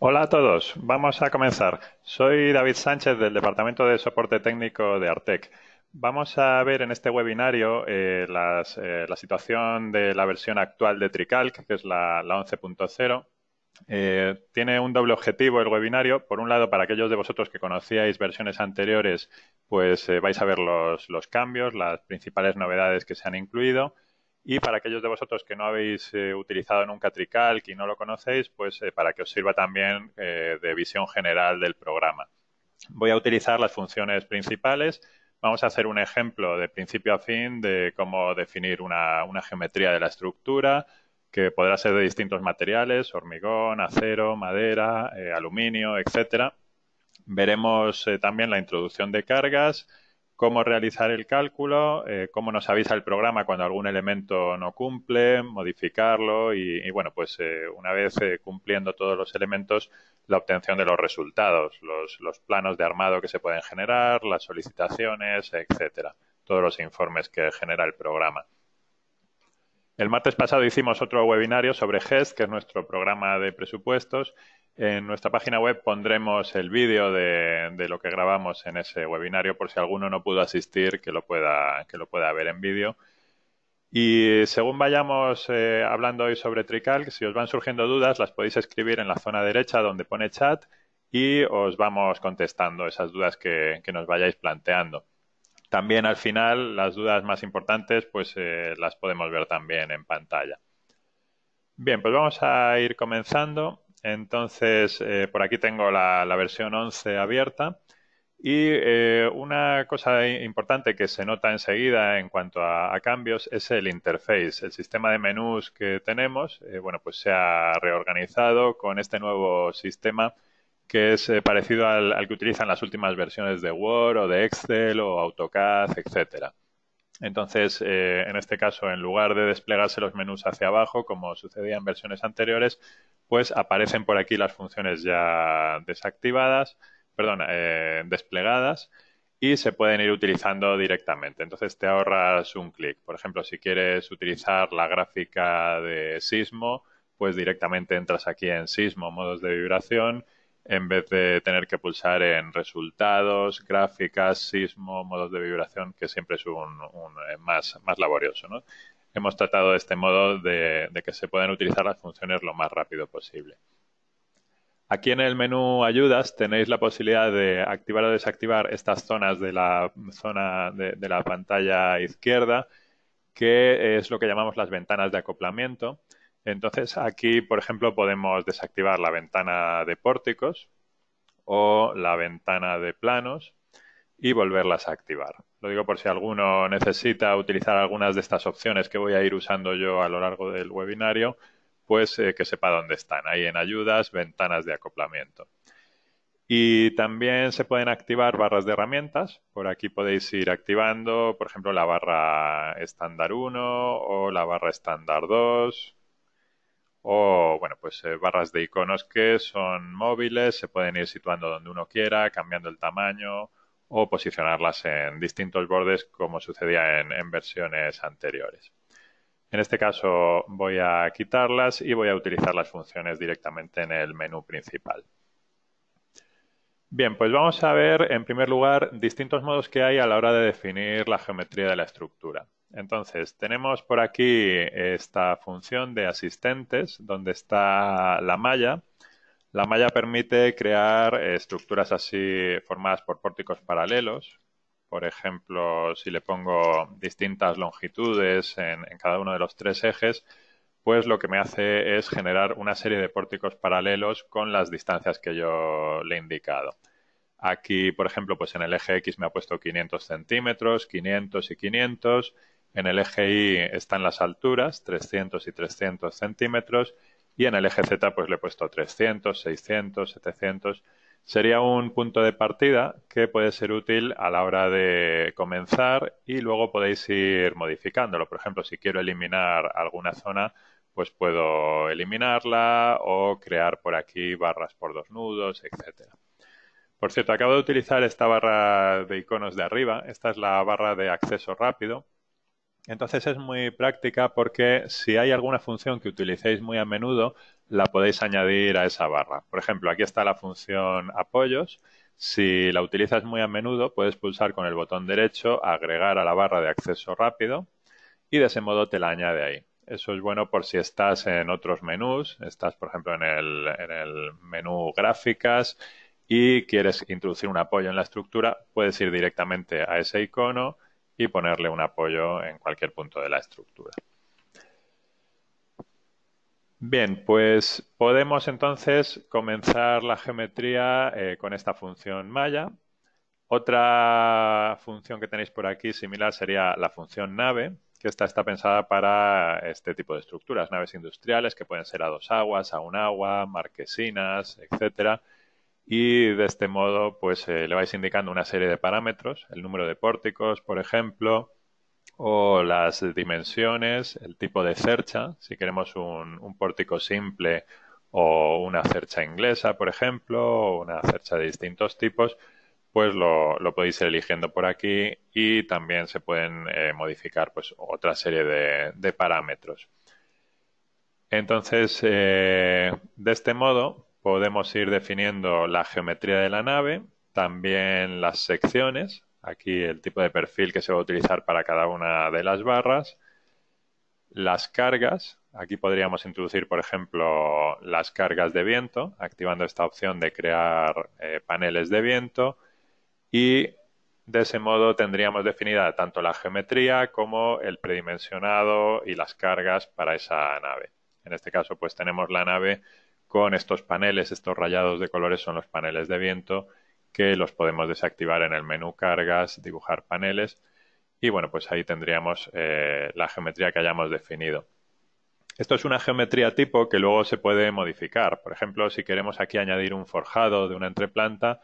Hola a todos, vamos a comenzar. Soy David Sánchez del Departamento de Soporte Técnico de Artec. Vamos a ver en este webinario la situación de la versión actual de TreeCalc, que es la 11.0. Tiene un doble objetivo el webinario. Por un lado, para aquellos de vosotros que conocíais versiones anteriores, pues vais a ver los cambios, las principales novedades que se han incluido. Y para aquellos de vosotros que no habéis utilizado nunca TreeCalc y no lo conocéis, pues para que os sirva también de visión general del programa. Voy a utilizar las funciones principales. Vamos a hacer un ejemplo de principio a fin de cómo definir una geometría de la estructura, que podrá ser de distintos materiales, hormigón, acero, madera, aluminio, etcétera. Veremos también la introducción de cargas, cómo realizar el cálculo, cómo nos avisa el programa cuando algún elemento no cumple, modificarlo y bueno, pues una vez cumpliendo todos los elementos, la obtención de los resultados, los planos de armado que se pueden generar, las solicitaciones, etcétera. Todos los informes que genera el programa. El martes pasado hicimos otro webinario sobre GEST, que es nuestro programa de presupuestos. En nuestra página web pondremos el vídeo de lo que grabamos en ese webinario por si alguno no pudo asistir, que lo pueda ver en vídeo. Y según vayamos hablando hoy sobre TreeCalc, si os van surgiendo dudas, las podéis escribir en la zona derecha donde pone chat y os vamos contestando esas dudas que nos vayáis planteando. También al final las dudas más importantes pues las podemos ver también en pantalla. Bien, pues vamos a ir comenzando. Entonces, por aquí tengo la versión 11 abierta y una cosa importante que se nota enseguida en cuanto a cambios es el interface. El sistema de menús que tenemos, bueno, pues se ha reorganizado con este nuevo sistema que es parecido al que utilizan las últimas versiones de Word o de Excel o AutoCAD, etcétera. Entonces, en este caso, en lugar de desplegarse los menús hacia abajo, como sucedía en versiones anteriores, pues aparecen por aquí las funciones ya desactivadas, perdón, desplegadas y se pueden ir utilizando directamente. Entonces te ahorras un clic. Por ejemplo, si quieres utilizar la gráfica de Sismo, pues directamente entras aquí en Sismo, modos de vibración, en vez de tener que pulsar en resultados, gráficas, sismo, modos de vibración, que siempre es más laborioso, ¿no? Hemos tratado de este modo de que se puedan utilizar las funciones lo más rápido posible. Aquí en el menú ayudas tenéis la posibilidad de activar o desactivar estas zonas de la zona de la pantalla izquierda, que es lo que llamamos las ventanas de acoplamiento. Entonces aquí, por ejemplo, podemos desactivar la ventana de pórticos o la ventana de planos y volverlas a activar. Lo digo por si alguno necesita utilizar algunas de estas opciones que voy a ir usando yo a lo largo del webinario, pues que sepa dónde están. Ahí en ayudas, ventanas de acoplamiento. Y también se pueden activar barras de herramientas. Por aquí podéis ir activando, por ejemplo, la barra estándar 1 o la barra estándar 2 o, bueno, pues barras de iconos que son móviles, se pueden ir situando donde uno quiera, cambiando el tamaño o posicionarlas en distintos bordes como sucedía en versiones anteriores. En este caso voy a quitarlas y voy a utilizar las funciones directamente en el menú principal. Bien, pues vamos a ver en primer lugar distintos modos que hay a la hora de definir la geometría de la estructura. Entonces, tenemos por aquí esta función de asistentes donde está la malla. La malla permite crear estructuras así formadas por pórticos paralelos. Por ejemplo, si le pongo distintas longitudes en cada uno de los tres ejes, pues lo que me hace es generar una serie de pórticos paralelos con las distancias que yo le he indicado. Aquí, por ejemplo, pues en el eje X me ha puesto 500 centímetros, 500 y 500. En el eje Y están las alturas, 300 y 300 centímetros. Y en el eje Z pues le he puesto 300, 600, 700. Sería un punto de partida que puede ser útil a la hora de comenzar y luego podéis ir modificándolo. Por ejemplo, si quiero eliminar alguna zona, pues puedo eliminarla o crear por aquí barras por dos nudos, etcétera. Por cierto, acabo de utilizar esta barra de iconos de arriba. Esta es la barra de acceso rápido. Entonces es muy práctica porque si hay alguna función que utilicéis muy a menudo, la podéis añadir a esa barra. Por ejemplo, aquí está la función apoyos. Si la utilizas muy a menudo, puedes pulsar con el botón derecho agregar a la barra de acceso rápido y de ese modo te la añade ahí. Eso es bueno por si estás en otros menús, estás por ejemplo en el menú gráficas y quieres introducir un apoyo en la estructura, puedes ir directamente a ese icono y ponerle un apoyo en cualquier punto de la estructura. Bien, pues podemos entonces comenzar la geometría con esta función malla. Otra función que tenéis por aquí similar sería la función nave, que esta está pensada para este tipo de estructuras, naves industriales que pueden ser a dos aguas, a un agua, marquesinas, etcétera. Y de este modo, pues le vais indicando una serie de parámetros, el número de pórticos, por ejemplo, o las dimensiones, el tipo de cercha, si queremos un pórtico simple o una cercha inglesa, por ejemplo, o una cercha de distintos tipos, pues lo podéis ir eligiendo por aquí y también se pueden modificar pues otra serie de parámetros. Entonces, de este modo podemos ir definiendo la geometría de la nave, también las secciones, aquí el tipo de perfil que se va a utilizar para cada una de las barras, las cargas, aquí podríamos introducir, por ejemplo, las cargas de viento, activando esta opción de crear paneles de viento y de ese modo tendríamos definida tanto la geometría como el predimensionado y las cargas para esa nave. En este caso, pues tenemos la nave con estos paneles, estos rayados de colores son los paneles de viento que los podemos desactivar en el menú cargas, dibujar paneles y bueno, pues ahí tendríamos la geometría que hayamos definido. Esto es una geometría tipo que luego se puede modificar. Por ejemplo, si queremos aquí añadir un forjado de una entreplanta,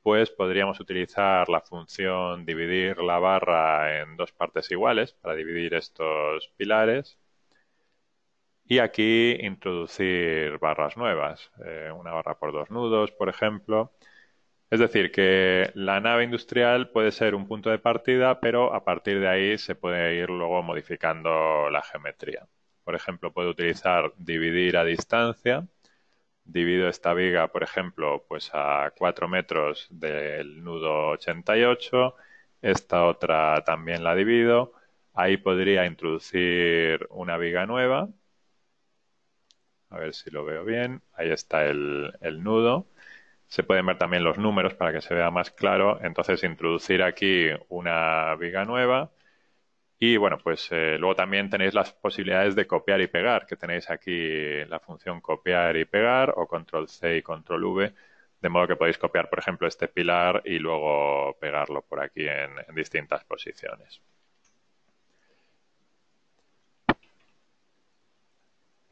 pues podríamos utilizar la función dividir la barra en dos partes iguales para dividir estos pilares y aquí introducir barras nuevas, una barra por dos nudos, por ejemplo. Es decir, que la nave industrial puede ser un punto de partida, pero a partir de ahí se puede ir luego modificando la geometría. Por ejemplo, puedo utilizar dividir a distancia. Divido esta viga, por ejemplo, pues a 4 metros del nudo 88. Esta otra también la divido. Ahí podría introducir una viga nueva. A ver si lo veo bien. Ahí está el nudo. Se pueden ver también los números para que se vea más claro. Entonces, introducir aquí una viga nueva. Y bueno, pues luego también tenéis las posibilidades de copiar y pegar, que tenéis aquí la función copiar y pegar o control C y control V, de modo que podéis copiar, por ejemplo, este pilar y luego pegarlo por aquí en distintas posiciones.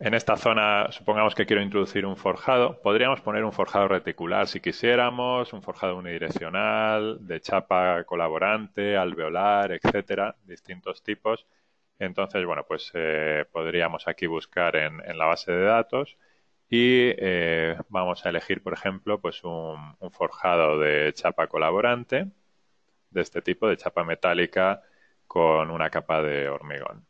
En esta zona, supongamos que quiero introducir un forjado. Podríamos poner un forjado reticular si quisiéramos, un forjado unidireccional, de chapa colaborante, alveolar, etcétera, distintos tipos. Entonces, bueno, pues podríamos aquí buscar en la base de datos y vamos a elegir, por ejemplo, pues un forjado de chapa colaborante, de este tipo, de chapa metálica con una capa de hormigón.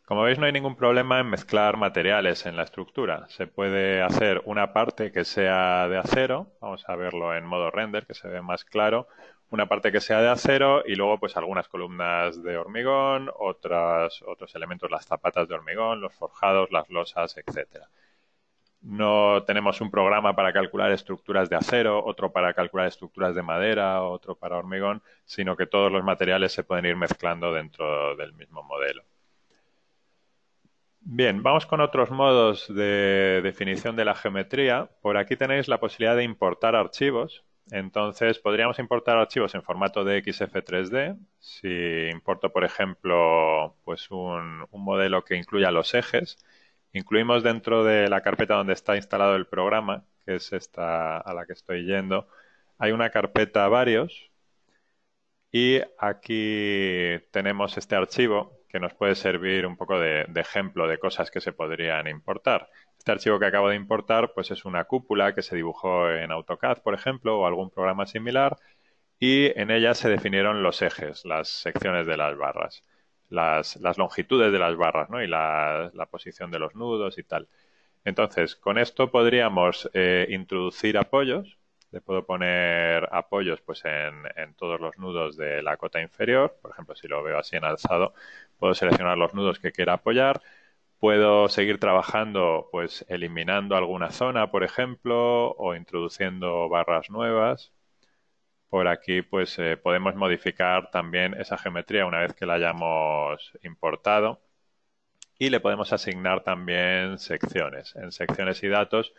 Como veis, no hay ningún problema en mezclar materiales en la estructura. Se puede hacer una parte que sea de acero, vamos a verlo en modo render, que se ve más claro, una parte que sea de acero y luego pues algunas columnas de hormigón, otros elementos, las zapatas de hormigón, los forjados, las losas, etcétera. No tenemos un programa para calcular estructuras de acero, otro para calcular estructuras de madera, otro para hormigón, sino que todos los materiales se pueden ir mezclando dentro del mismo modelo. Bien, vamos con otros modos de definición de la geometría. Por aquí tenéis la posibilidad de importar archivos. Entonces, podríamos importar archivos en formato de XF3D. Si importo, por ejemplo, pues un modelo que incluya los ejes, incluimos dentro de la carpeta donde está instalado el programa, que es esta a la que estoy yendo, hay una carpeta varios y aquí tenemos este archivo que nos puede servir un poco de ejemplo de cosas que se podrían importar. Este archivo que acabo de importar pues es una cúpula que se dibujó en AutoCAD, por ejemplo, o algún programa similar, y en ella se definieron los ejes, las secciones de las barras. las longitudes de las barras, ¿no? Y la posición de los nudos y tal. Entonces, con esto podríamos introducir apoyos. Le puedo poner apoyos pues en todos los nudos de la cota inferior. Por ejemplo, si lo veo así en alzado, puedo seleccionar los nudos que quiera apoyar. Puedo seguir trabajando pues eliminando alguna zona, por ejemplo, o introduciendo barras nuevas. Por aquí pues podemos modificar también esa geometría una vez que la hayamos importado. Y le podemos asignar también secciones. En secciones y datos,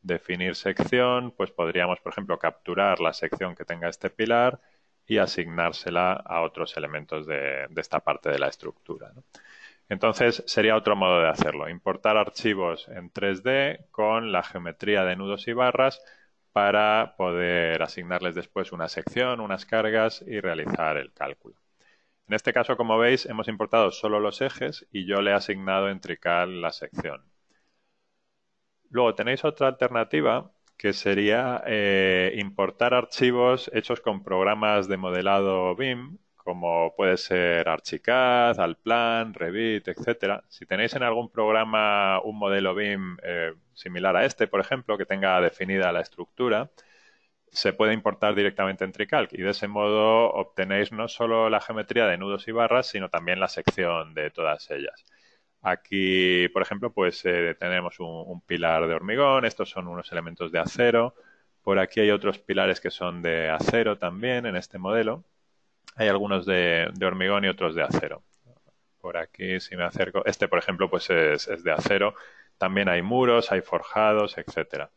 definir sección, pues podríamos, por ejemplo, capturar la sección que tenga este pilar y asignársela a otros elementos de esta parte de la estructura, ¿no? Entonces, sería otro modo de hacerlo. Importar archivos en 3D con la geometría de nudos y barras para poder asignarles después una sección, unas cargas y realizar el cálculo. En este caso, como veis, hemos importado solo los ejes y yo le he asignado en Trical la sección. Luego tenéis otra alternativa que sería importar archivos hechos con programas de modelado BIM, como puede ser Archicad, Allplan, Revit, etcétera. Si tenéis en algún programa un modelo BIM similar a este, por ejemplo, que tenga definida la estructura, se puede importar directamente en TreeCalc y de ese modo obtenéis no solo la geometría de nudos y barras, sino también la sección de todas ellas. Aquí, por ejemplo, pues tenemos un pilar de hormigón, estos son unos elementos de acero. Por aquí hay otros pilares que son de acero también en este modelo. Hay algunos de hormigón y otros de acero. Por aquí, si me acerco, este, por ejemplo, pues es de acero. También hay muros, hay forjados, etcétera.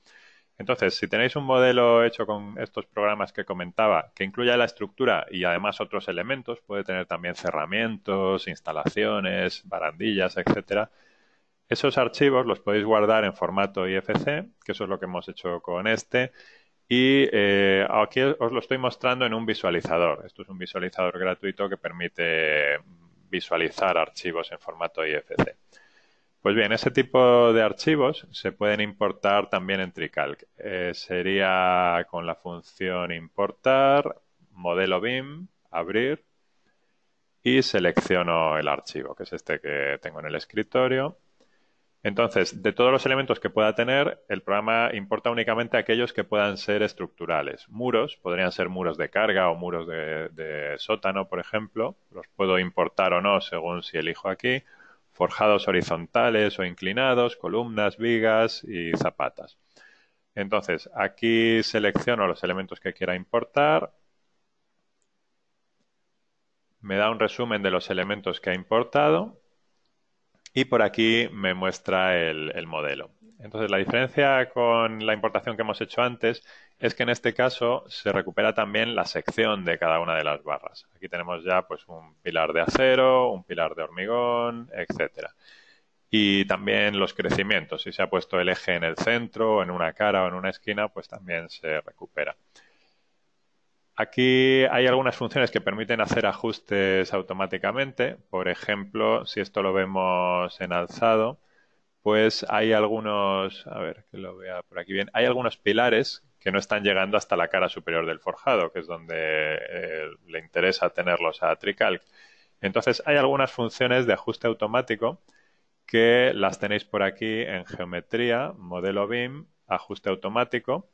Entonces, si tenéis un modelo hecho con estos programas que comentaba, que incluya la estructura y además otros elementos, puede tener también cerramientos, instalaciones, barandillas, etcétera. Esos archivos los podéis guardar en formato IFC, que eso es lo que hemos hecho con este. Y aquí os lo estoy mostrando en un visualizador. Esto es un visualizador gratuito que permite visualizar archivos en formato IFC. Pues bien, ese tipo de archivos se pueden importar también en TreeCalc. Sería con la función importar, modelo BIM, abrir y selecciono el archivo, que es este que tengo en el escritorio. Entonces, de todos los elementos que pueda tener, el programa importa únicamente aquellos que puedan ser estructurales. Muros, podrían ser muros de carga o muros de sótano, por ejemplo. Los puedo importar o no según si elijo aquí. Forjados horizontales o inclinados, columnas, vigas y zapatas. Entonces, aquí selecciono los elementos que quiera importar. Me da un resumen de los elementos que ha importado. Y por aquí me muestra el modelo. Entonces, la diferencia con la importación que hemos hecho antes es que en este caso se recupera también la sección de cada una de las barras. Aquí tenemos ya pues un pilar de acero, un pilar de hormigón, etcétera. Y también los crecimientos. Si se ha puesto el eje en el centro, en una cara o en una esquina, pues también se recupera. Aquí hay algunas funciones que permiten hacer ajustes automáticamente. Por ejemplo, si esto lo vemos en alzado, pues hay algunos, a ver que lo vea por aquí bien, hay algunos pilares que no están llegando hasta la cara superior del forjado, que es donde le interesa tenerlos a TreeCalc. Entonces, hay algunas funciones de ajuste automático que las tenéis por aquí en geometría, modelo BIM, ajuste automático.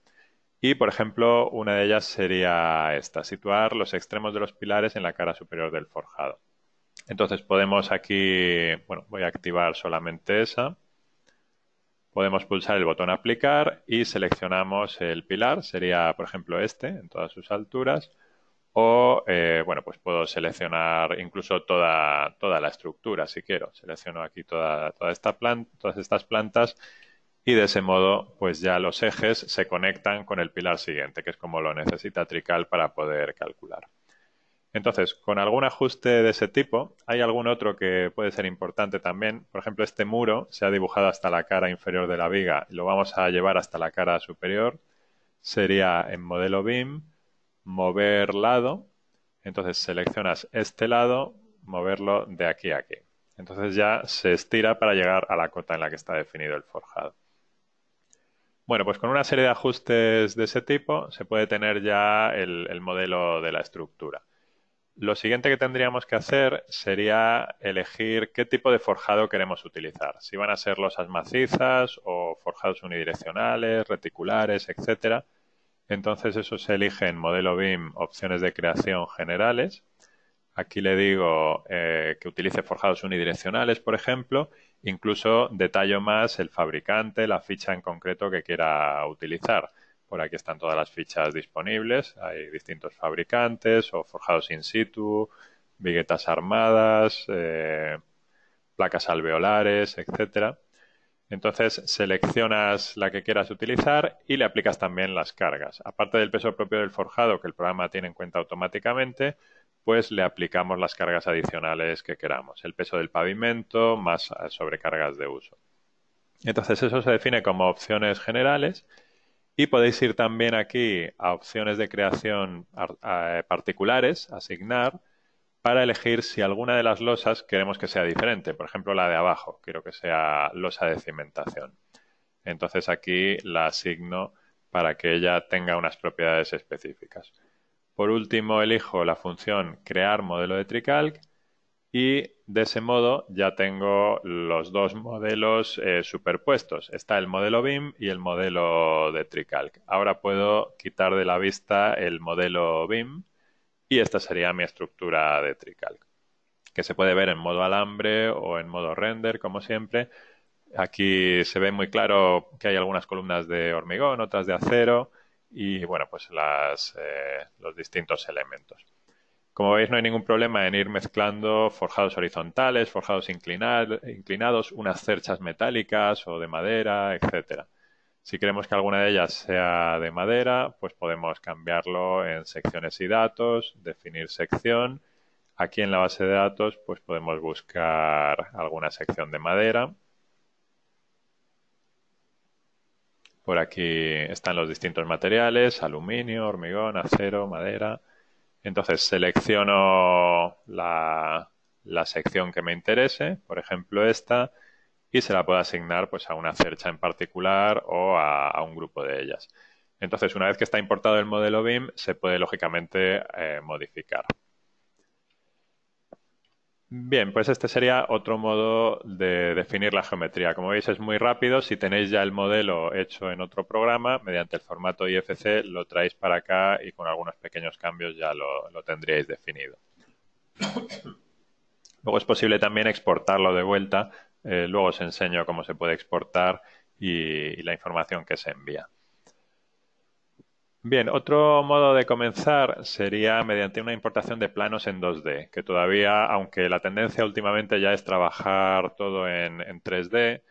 Y, por ejemplo, una de ellas sería esta, situar los extremos de los pilares en la cara superior del forjado. Entonces podemos aquí, bueno, voy a activar solamente esa. Podemos pulsar el botón aplicar y seleccionamos el pilar, sería, por ejemplo, este, en todas sus alturas. O, bueno, pues puedo seleccionar incluso toda la estructura, si quiero. Selecciono aquí todas estas plantas y de ese modo, pues ya los ejes se conectan con el pilar siguiente, que es como lo necesita Trical para poder calcular. Entonces, con algún ajuste de ese tipo, hay algún otro que puede ser importante también. Por ejemplo, este muro se ha dibujado hasta la cara inferior de la viga y lo vamos a llevar hasta la cara superior. Sería en modelo BIM, mover lado. Entonces seleccionas este lado, moverlo de aquí a aquí. Entonces ya se estira para llegar a la cota en la que está definido el forjado. Bueno, pues con una serie de ajustes de ese tipo se puede tener ya el modelo de la estructura. Lo siguiente que tendríamos que hacer sería elegir qué tipo de forjado queremos utilizar. Si van a ser losas macizas o forjados unidireccionales, reticulares, etcétera. Entonces eso se elige en modelo BIM, opciones de creación generales. Aquí le digo que utilice forjados unidireccionales, por ejemplo. Incluso detallo más el fabricante, la ficha en concreto que quiera utilizar. Por aquí están todas las fichas disponibles. Hay distintos fabricantes o forjados in situ, viguetas armadas, placas alveolares, etcétera. Entonces seleccionas la que quieras utilizar y le aplicas también las cargas. Aparte del peso propio del forjado que el programa tiene en cuenta automáticamente, pues le aplicamos las cargas adicionales que queramos. El peso del pavimento más sobrecargas de uso. Entonces eso se define como opciones generales y podéis ir también aquí a opciones de creación particulares, asignar, para elegir si alguna de las losas queremos que sea diferente. Por ejemplo, la de abajo, quiero que sea losa de cimentación. Entonces aquí la asigno para que ella tenga unas propiedades específicas. Por último, elijo la función crear modelo de TreeCalc y de ese modo ya tengo los dos modelos superpuestos. Está el modelo BIM y el modelo de TreeCalc. Ahora puedo quitar de la vista el modelo BIM y esta sería mi estructura de TreeCalc, que se puede ver en modo alambre o en modo render, como siempre. Aquí se ve muy claro que hay algunas columnas de hormigón, otras de acero y, bueno, pues los distintos elementos. Como veis, no hay ningún problema en ir mezclando forjados horizontales, forjados inclinados, unas cerchas metálicas o de madera, etcétera. Si queremos que alguna de ellas sea de madera, pues podemos cambiarlo en secciones y datos, definir sección. Aquí en la base de datos, pues podemos buscar alguna sección de madera. Por aquí están los distintos materiales: aluminio, hormigón, acero, madera. Entonces selecciono la sección que me interese, por ejemplo esta, y se la puedo asignar pues a una cercha en particular o a un grupo de ellas. Entonces, una vez que está importado el modelo BIM, se puede lógicamente modificar. Bien, pues este sería otro modo de definir la geometría. Como veis, es muy rápido. Si tenéis ya el modelo hecho en otro programa, mediante el formato IFC lo traéis para acá y con algunos pequeños cambios ya lo tendríais definido. Luego es posible también exportarlo de vuelta. Luego os enseño cómo se puede exportar y la información que se envía. Bien, otro modo de comenzar sería mediante una importación de planos en 2D, que todavía, aunque la tendencia últimamente ya es trabajar todo en 3D,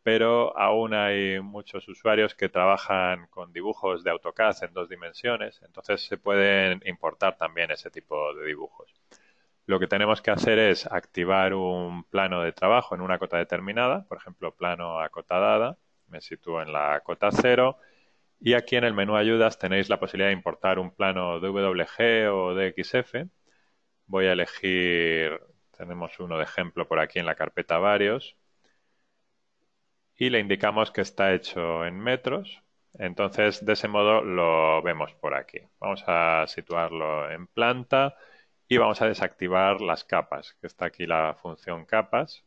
pero aún hay muchos usuarios que trabajan con dibujos de AutoCAD en 2 dimensiones, entonces se pueden importar también ese tipo de dibujos. Lo que tenemos que hacer es activar un plano de trabajo en una cota determinada, por ejemplo, plano a cota dada, me sitúo en la cota 0. Y aquí en el menú ayudas tenéis la posibilidad de importar un plano DWG o DXF. Voy a elegir, tenemos uno de ejemplo por aquí en la carpeta varios. Y le indicamos que está hecho en metros. Entonces, de ese modo lo vemos por aquí. Vamos a situarlo en planta y vamos a desactivar las capas, que está aquí la función capas.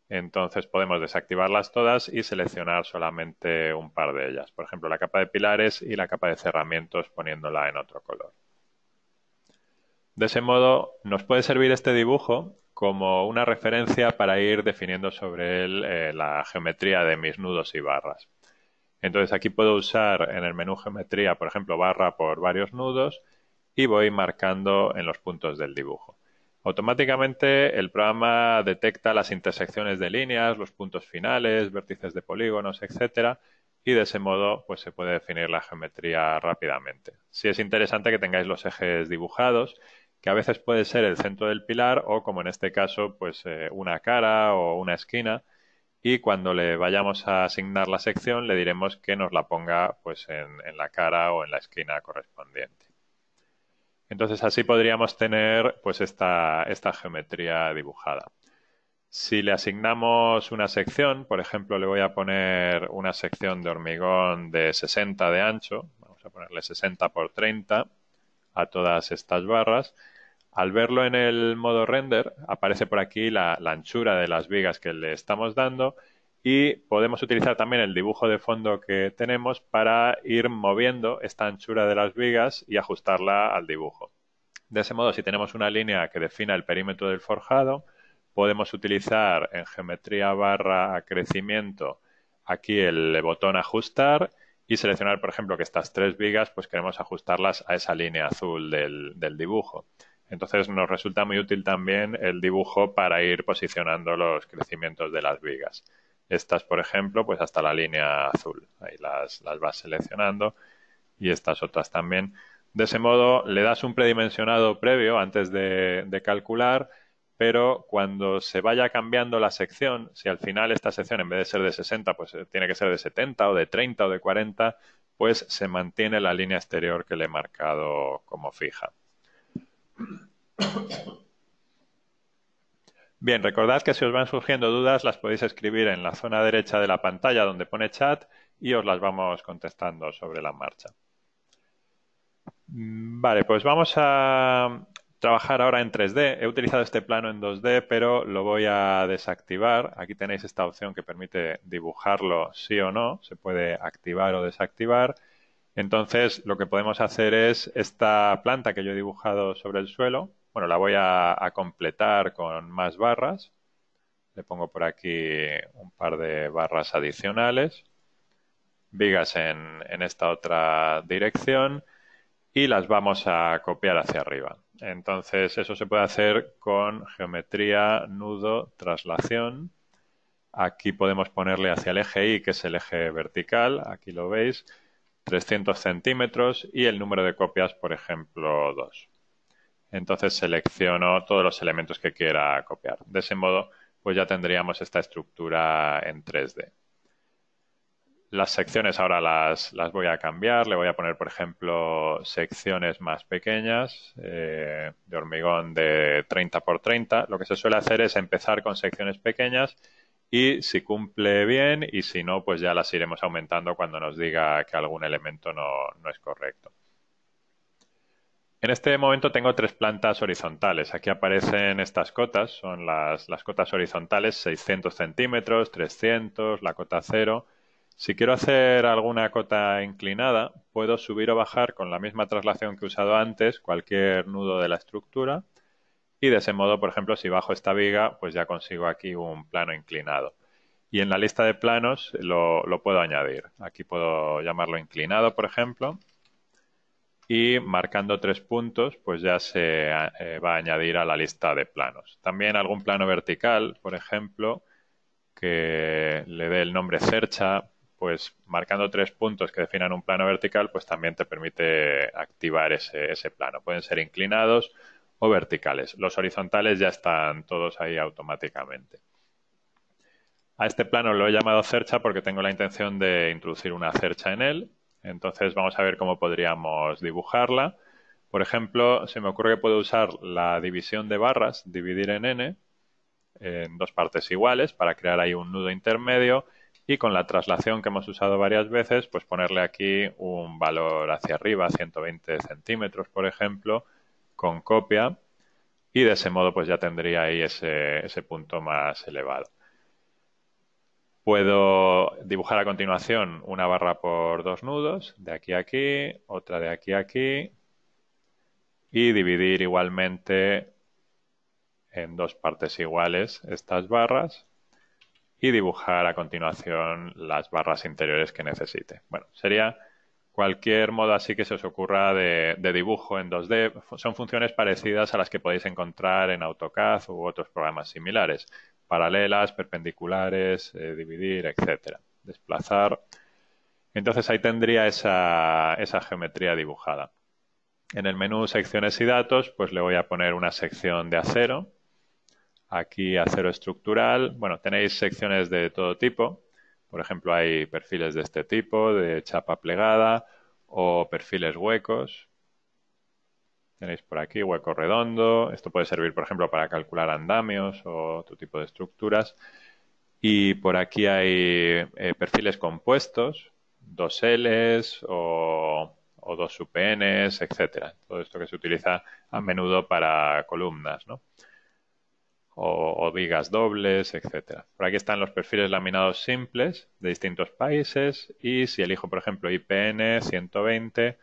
Entonces podemos desactivarlas todas y seleccionar solamente un par de ellas. Por ejemplo, la capa de pilares y la capa de cerramientos poniéndola en otro color. De ese modo nos puede servir este dibujo como una referencia para ir definiendo sobre él la geometría de mis nudos y barras. Entonces aquí puedo usar en el menú geometría, por ejemplo, barra por varios nudos y voy marcando en los puntos del dibujo. Automáticamente el programa detecta las intersecciones de líneas, los puntos finales, vértices de polígonos, etcétera, y de ese modo pues se puede definir la geometría rápidamente. Sí es interesante que tengáis los ejes dibujados, que a veces puede ser el centro del pilar o, como en este caso, pues una cara o una esquina, y cuando le vayamos a asignar la sección le diremos que nos la ponga pues en la cara o en la esquina correspondiente. Entonces así podríamos tener pues esta geometría dibujada. Si le asignamos una sección, por ejemplo, le voy a poner una sección de hormigón de 60 de ancho, vamos a ponerle 60 por 30 a todas estas barras. Al verlo en el modo render, aparece por aquí la anchura de las vigas que le estamos dando y podemos utilizar también el dibujo de fondo que tenemos para ir moviendo esta anchura de las vigas y ajustarla al dibujo. De ese modo, si tenemos una línea que defina el perímetro del forjado, podemos utilizar en geometría barra crecimiento aquí el botón ajustar y seleccionar, por ejemplo, que estas 3 vigas pues queremos ajustarlas a esa línea azul del dibujo. Entonces nos resulta muy útil también el dibujo para ir posicionando los crecimientos de las vigas. Estas, por ejemplo, pues hasta la línea azul. Ahí las vas seleccionando y estas otras también. De ese modo le das un predimensionado previo antes de calcular, pero cuando se vaya cambiando la sección, si al final esta sección en vez de ser de 60, pues tiene que ser de 70 o de 30 o de 40, pues se mantiene la línea exterior que le he marcado como fija. Bien, recordad que si os van surgiendo dudas las podéis escribir en la zona derecha de la pantalla donde pone chat y os las vamos contestando sobre la marcha. Vale, pues vamos a trabajar ahora en 3D. He utilizado este plano en 2D, pero lo voy a desactivar. Aquí tenéis esta opción que permite dibujarlo sí o no. Se puede activar o desactivar. Entonces, lo que podemos hacer es esta planta que yo he dibujado sobre el suelo. Bueno, la voy a completar con más barras. Le pongo por aquí un par de barras adicionales. Vigas en esta otra dirección. Y las vamos a copiar hacia arriba. Entonces, eso se puede hacer con geometría, nudo, traslación. Aquí podemos ponerle hacia el eje Y, que es el eje vertical. Aquí lo veis. 300 centímetros y el número de copias, por ejemplo, 2. Entonces selecciono todos los elementos que quiera copiar. De ese modo, pues ya tendríamos esta estructura en 3D. Las secciones ahora las voy a cambiar. Le voy a poner, por ejemplo, secciones más pequeñas de hormigón de 30 por 30. Lo que se suele hacer es empezar con secciones pequeñas y si cumple bien y si no, pues ya las iremos aumentando cuando nos diga que algún elemento no es correcto. En este momento tengo 3 plantas horizontales. Aquí aparecen estas cotas, son las cotas horizontales, 600 centímetros, 300, la cota 0. Si quiero hacer alguna cota inclinada, puedo subir o bajar con la misma traslación que he usado antes cualquier nudo de la estructura y de ese modo, por ejemplo, si bajo esta viga, pues ya consigo aquí un plano inclinado. Y en la lista de planos lo puedo añadir. Aquí puedo llamarlo inclinado, por ejemplo, y marcando 3 puntos, pues ya se va a añadir a la lista de planos. También algún plano vertical, por ejemplo, que le dé el nombre cercha, pues marcando 3 puntos que definan un plano vertical, pues también te permite activar ese plano. Pueden ser inclinados o verticales. Los horizontales ya están todos ahí automáticamente. A este plano lo he llamado cercha porque tengo la intención de introducir una cercha en él. Entonces vamos a ver cómo podríamos dibujarla. Por ejemplo, se me ocurre que puedo usar la división de barras, dividir en n, en 2 partes iguales para crear ahí un nudo intermedio y con la traslación que hemos usado varias veces, pues ponerle aquí un valor hacia arriba, 120 centímetros, por ejemplo, con copia y de ese modo pues ya tendría ahí ese punto más elevado. Puedo dibujar a continuación una barra por 2 nudos, de aquí a aquí, otra de aquí a aquí, y dividir igualmente en 2 partes iguales estas barras y dibujar a continuación las barras interiores que necesite. Bueno, sería cualquier modo así que se os ocurra de dibujo en 2D. Son funciones parecidas a las que podéis encontrar en AutoCAD u otros programas similares. Paralelas, perpendiculares, dividir, etcétera. Desplazar. Entonces ahí tendría esa geometría dibujada. En el menú secciones y datos, pues le voy a poner una sección de acero. Aquí acero estructural. Bueno, tenéis secciones de todo tipo. Por ejemplo, hay perfiles de este tipo, de chapa plegada o perfiles huecos. Tenéis por aquí hueco redondo. Esto puede servir, por ejemplo, para calcular andamios o otro tipo de estructuras. Y por aquí hay perfiles compuestos, 2Ls o o dos UPNs, etcétera. Todo esto que se utiliza a menudo para columnas, ¿no? O vigas dobles, etcétera. Por aquí están los perfiles laminados simples de distintos países y si elijo, por ejemplo, IPN 120,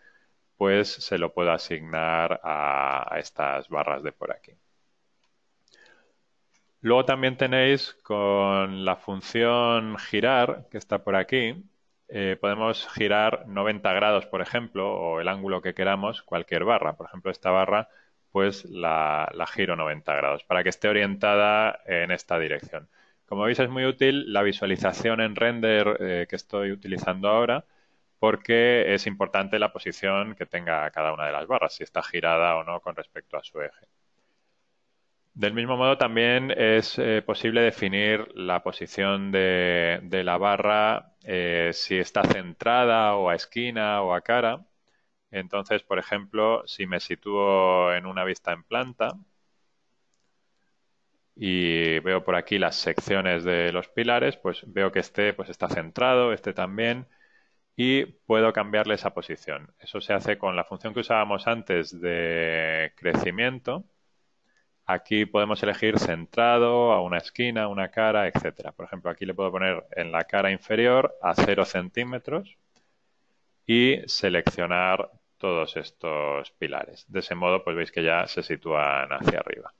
pues se lo puedo asignar a estas barras de por aquí. Luego también tenéis con la función girar, que está por aquí, podemos girar 90 grados, por ejemplo, o el ángulo que queramos, cualquier barra. Por ejemplo, esta barra, pues la giro 90 grados para que esté orientada en esta dirección. Como veis, es muy útil la visualización en render que estoy utilizando ahora, porque es importante la posición que tenga cada una de las barras, si está girada o no con respecto a su eje. Del mismo modo, también es posible definir la posición de la barra si está centrada o a esquina o a cara. Entonces, por ejemplo, si me sitúo en una vista en planta y veo por aquí las secciones de los pilares, pues veo que este pues está centrado, este también, y puedo cambiarle esa posición. Eso se hace con la función que usábamos antes de crecimiento. Aquí podemos elegir centrado, a una esquina, a una cara, etcétera. Por ejemplo, aquí le puedo poner en la cara inferior a 0 centímetros y seleccionar todos estos pilares. De ese modo, pues veis que ya se sitúan hacia arriba.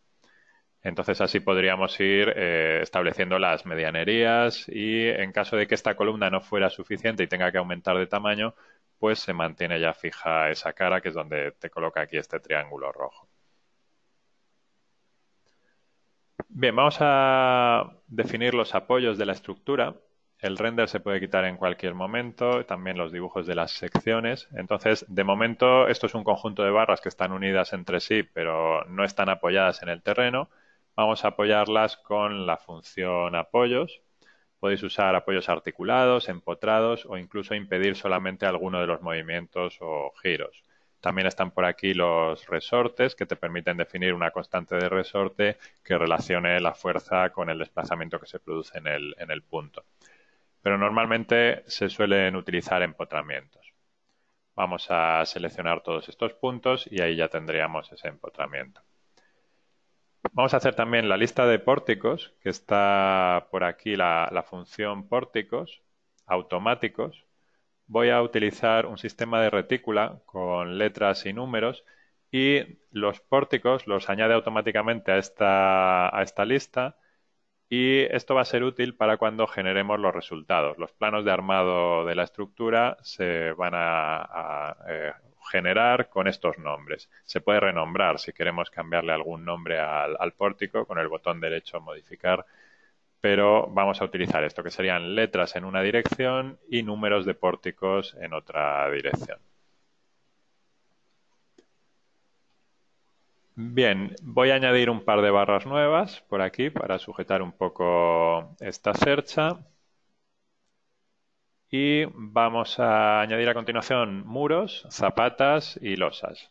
Entonces, así podríamos ir estableciendo las medianerías y en caso de que esta columna no fuera suficiente y tenga que aumentar de tamaño, pues se mantiene ya fija esa cara, que es donde te coloca aquí este triángulo rojo. Bien, vamos a definir los apoyos de la estructura. El render se puede quitar en cualquier momento, también los dibujos de las secciones. Entonces, de momento, esto es un conjunto de barras que están unidas entre sí, pero no están apoyadas en el terreno. Vamos a apoyarlas con la función apoyos. Podéis usar apoyos articulados, empotrados o incluso impedir solamente alguno de los movimientos o giros. También están por aquí los resortes que te permiten definir una constante de resorte que relacione la fuerza con el desplazamiento que se produce en el punto. Pero normalmente se suelen utilizar empotramientos. Vamos a seleccionar todos estos puntos y ahí ya tendríamos ese empotramiento. Vamos a hacer también la lista de pórticos, que está por aquí la función pórticos automáticos. Voy a utilizar un sistema de retícula con letras y números y los pórticos los añade automáticamente a esta lista y esto va a ser útil para cuando generemos los resultados. Los planos de armado de la estructura se van a generar con estos nombres. Se puede renombrar si queremos cambiarle algún nombre al pórtico con el botón derecho modificar, pero vamos a utilizar esto, que serían letras en una dirección y números de pórticos en otra dirección. Bien, voy a añadir un par de barras nuevas por aquí para sujetar un poco esta cercha. Y vamos a añadir a continuación muros, zapatas y losas.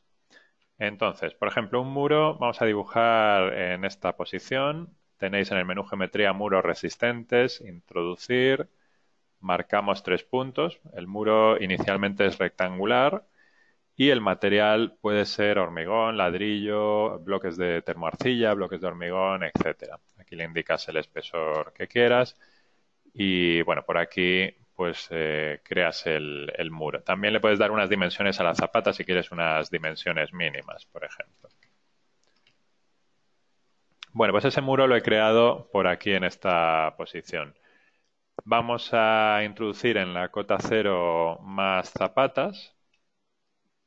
Entonces, por ejemplo, un muro vamos a dibujar en esta posición. Tenéis en el menú geometría muros resistentes, introducir, marcamos 3 puntos. El muro inicialmente es rectangular y el material puede ser hormigón, ladrillo, bloques de termoarcilla, bloques de hormigón, etcétera. Aquí le indicas el espesor que quieras y bueno, por aquí pues creas el muro. También le puedes dar unas dimensiones a la zapata si quieres unas dimensiones mínimas, por ejemplo. Bueno, pues ese muro lo he creado por aquí en esta posición. Vamos a introducir en la cota 0 más zapatas.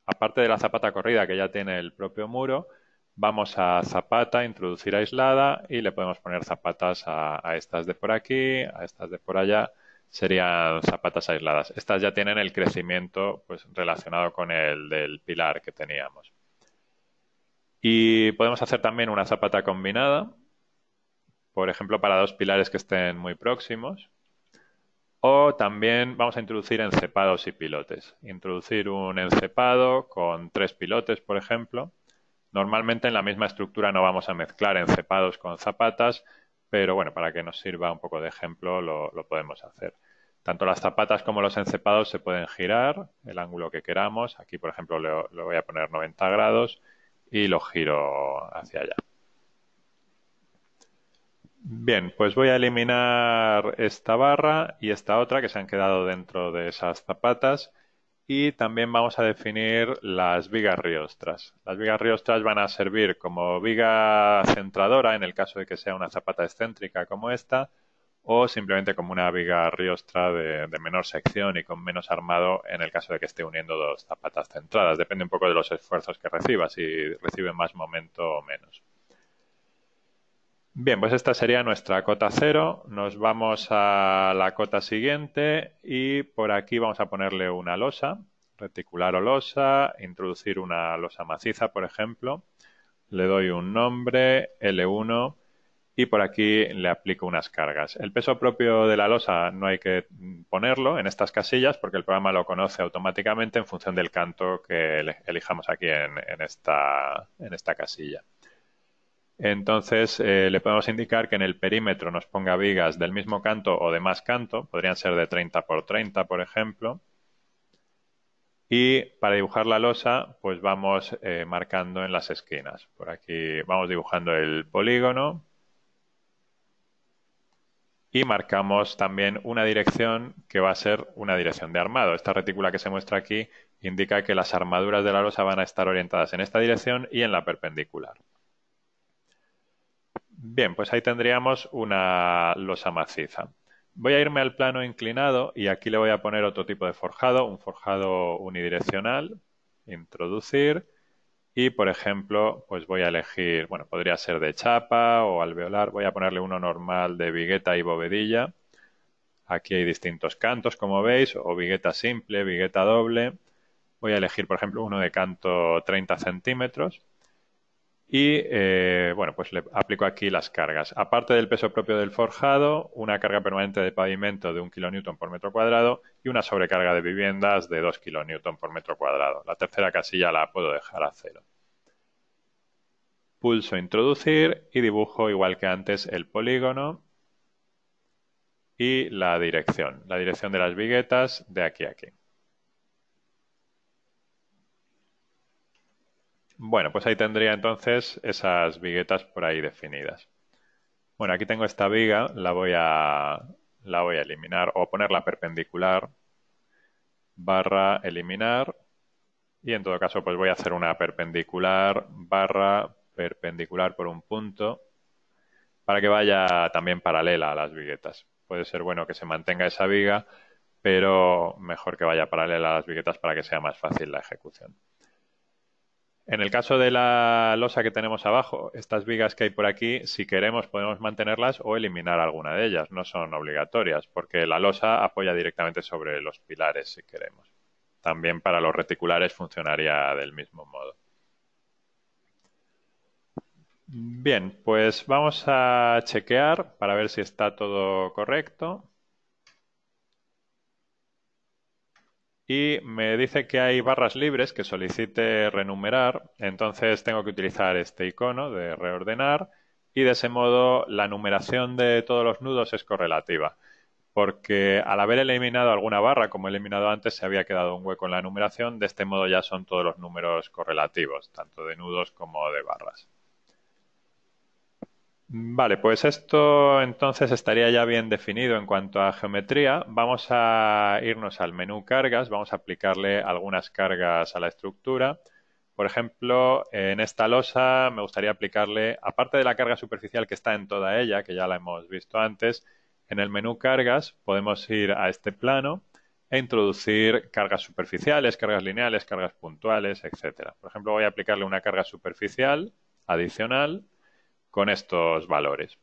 Aparte de la zapata corrida que ya tiene el propio muro, vamos a zapata, introducir aislada y le podemos poner zapatas a estas de por aquí, a estas de por allá. Serían zapatas aisladas. Estas ya tienen el crecimiento pues, relacionado con el del pilar que teníamos. Y podemos hacer también una zapata combinada, por ejemplo, para dos pilares que estén muy próximos. O también vamos a introducir encepados y pilotes. Introducir un encepado con 3 pilotes, por ejemplo. Normalmente en la misma estructura no vamos a mezclar encepados con zapatas, pero bueno, para que nos sirva un poco de ejemplo lo podemos hacer. Tanto las zapatas como los encepados se pueden girar el ángulo que queramos. Aquí, por ejemplo, le voy a poner 90 grados y lo giro hacia allá. Bien, pues voy a eliminar esta barra y esta otra que se han quedado dentro de esas zapatas y también vamos a definir las vigas riostras. Las vigas riostras van a servir como viga centradora en el caso de que sea una zapata excéntrica como esta o simplemente como una viga riostra de menor sección y con menos armado en el caso de que esté uniendo dos zapatas centradas. Depende un poco de los esfuerzos que reciba, si recibe más momento o menos. Bien, pues esta sería nuestra cota 0. Nos vamos a la cota siguiente y por aquí vamos a ponerle una losa, reticular o losa, introducir una losa maciza, por ejemplo. Le doy un nombre, L1, y por aquí le aplico unas cargas. El peso propio de la losa no hay que ponerlo en estas casillas porque el programa lo conoce automáticamente en función del canto que elijamos aquí en esta casilla. Entonces, le podemos indicar que en el perímetro nos ponga vigas del mismo canto o de más canto, podrían ser de 30 por 30, por ejemplo. Y para dibujar la losa, pues vamos marcando en las esquinas. Por aquí vamos dibujando el polígono y marcamos también una dirección que va a ser una dirección de armado. Esta retícula que se muestra aquí indica que las armaduras de la losa van a estar orientadas en esta dirección y en la perpendicular. Bien, pues ahí tendríamos una losa maciza. Voy a irme al plano inclinado y aquí le voy a poner otro tipo de forjado, un forjado unidireccional, introducir y, por ejemplo, pues voy a elegir, bueno, podría ser de chapa o alveolar, voy a ponerle uno normal de vigueta y bovedilla. Aquí hay distintos cantos, como veis, o vigueta simple, vigueta doble. Voy a elegir, por ejemplo, uno de canto 30 centímetros. Y bueno, pues le aplico aquí las cargas. Aparte del peso propio del forjado, una carga permanente de pavimento de 1 kN por metro cuadrado y una sobrecarga de viviendas de 2 kN por metro cuadrado. La tercera casilla la puedo dejar a 0. Pulso introducir y dibujo igual que antes el polígono y la dirección de las viguetas de aquí a aquí. Bueno, pues ahí tendría entonces esas viguetas por ahí definidas. Bueno, aquí tengo esta viga, la voy a eliminar o ponerla perpendicular, barra eliminar, y en todo caso pues voy a hacer una perpendicular, barra perpendicular por un punto, para que vaya también paralela a las viguetas. Puede ser bueno que se mantenga esa viga, pero mejor que vaya paralela a las viguetas para que sea más fácil la ejecución. En el caso de la losa que tenemos abajo, estas vigas que hay por aquí, si queremos podemos mantenerlas o eliminar alguna de ellas. No son obligatorias porque la losa apoya directamente sobre los pilares si queremos. También para los reticulares funcionaría del mismo modo. Bien, pues vamos a chequear para ver si está todo correcto. Y me dice que hay barras libres que solicite renumerar, entonces tengo que utilizar este icono de reordenar y de ese modo la numeración de todos los nudos es correlativa, porque al haber eliminado alguna barra, como he eliminado antes, se había quedado un hueco en la numeración, de este modo ya son todos los números correlativos, tanto de nudos como de barras. Vale, pues esto entonces estaría ya bien definido en cuanto a geometría. Vamos a irnos al menú cargas, vamos a aplicarle algunas cargas a la estructura. Por ejemplo, en esta losa me gustaría aplicarle, aparte de la carga superficial que está en toda ella, que ya la hemos visto antes, en el menú cargas podemos ir a este plano e introducir cargas superficiales, cargas lineales, cargas puntuales, etcétera. Por ejemplo, voy a aplicarle una carga superficial adicional con estos valores.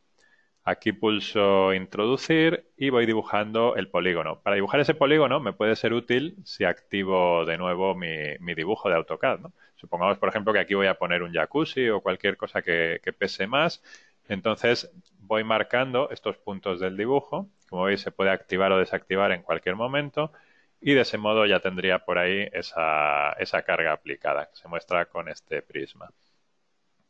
Aquí pulso introducir y voy dibujando el polígono. Para dibujar ese polígono me puede ser útil si activo de nuevo mi dibujo de AutoCAD, ¿no? Supongamos, por ejemplo, que aquí voy a poner un jacuzzi o cualquier cosa que pese más. Entonces voy marcando estos puntos del dibujo. Como veis, se puede activar o desactivar en cualquier momento. Y de ese modo ya tendría por ahí esa carga aplicada, que se muestra con este prisma.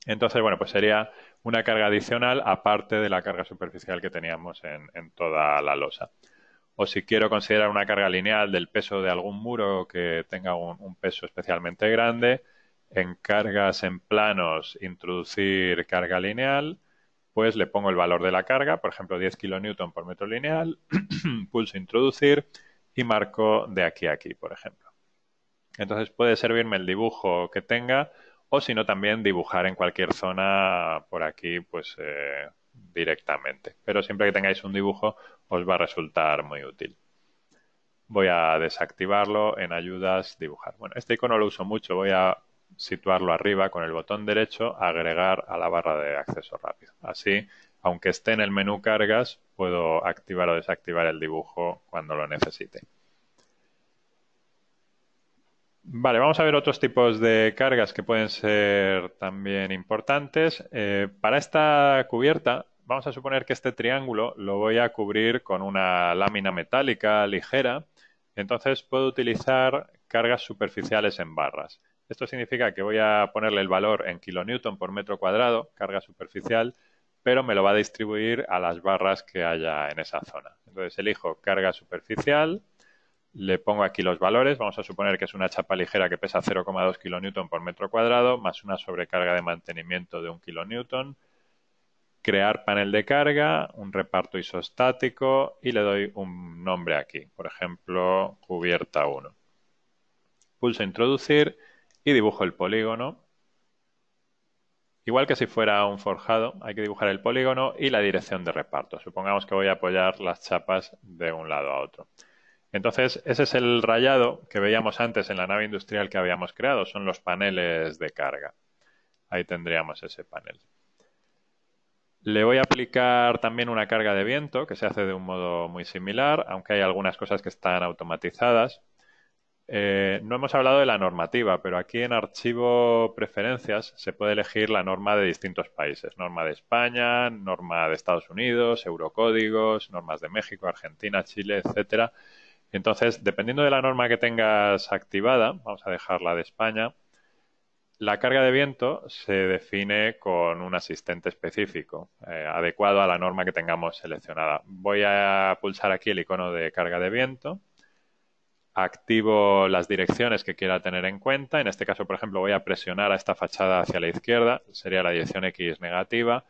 Entonces, bueno, pues sería una carga adicional aparte de la carga superficial que teníamos en toda la losa. o si quiero considerar una carga lineal del peso de algún muro que tenga un peso especialmente grande, en cargas en planos introducir carga lineal, pues le pongo el valor de la carga, por ejemplo 10 kilonewton por metro lineal, pulso introducir y marco de aquí a aquí, por ejemplo. Entonces puede servirme el dibujo que tenga o si no también dibujar en cualquier zona por aquí pues directamente. Pero siempre que tengáis un dibujo os va a resultar muy útil. Voy a desactivarlo en ayudas, dibujar. Bueno, este icono lo uso mucho. Voy a situarlo arriba con el botón derecho, agregar a la barra de acceso rápido. Así, aunque esté en el menú cargas, puedo activar o desactivar el dibujo cuando lo necesite. Vale, vamos a ver otros tipos de cargas que pueden ser también importantes. Para esta cubierta, vamos a suponer que este triángulo lo voy a cubrir con una lámina metálica ligera. Entonces puedo utilizar cargas superficiales en barras. Esto significa que voy a ponerle el valor en kilonewton por metro cuadrado, carga superficial, pero me lo va a distribuir a las barras que haya en esa zona. Entonces elijo carga superficial. Le pongo aquí los valores. Vamos a suponer que es una chapa ligera que pesa 0,2 kilonewton por metro cuadrado, más una sobrecarga de mantenimiento de 1 kilonewton. Crear panel de carga, un reparto isostático y le doy un nombre aquí. Por ejemplo, cubierta 1. Pulso introducir y dibujo el polígono. Igual que si fuera un forjado, hay que dibujar el polígono y la dirección de reparto. Supongamos que voy a apoyar las chapas de un lado a otro. Entonces, ese es el rayado que veíamos antes en la nave industrial que habíamos creado. Son los paneles de carga. Ahí tendríamos ese panel. Le voy a aplicar también una carga de viento que se hace de un modo muy similar, aunque hay algunas cosas que están automatizadas. No hemos hablado de la normativa, pero aquí en archivo preferencias se puede elegir la norma de distintos países. Norma de España, norma de Estados Unidos, eurocódigos, normas de México, Argentina, Chile, etcétera. Entonces, dependiendo de la norma que tengas activada, vamos a dejar la de España, la carga de viento se define con un asistente específico, adecuado a la norma que tengamos seleccionada. Voy a pulsar aquí el icono de carga de viento, activo las direcciones que quiera tener en cuenta. En este caso, por ejemplo, voy a presionar a esta fachada hacia la izquierda, sería la dirección X negativa.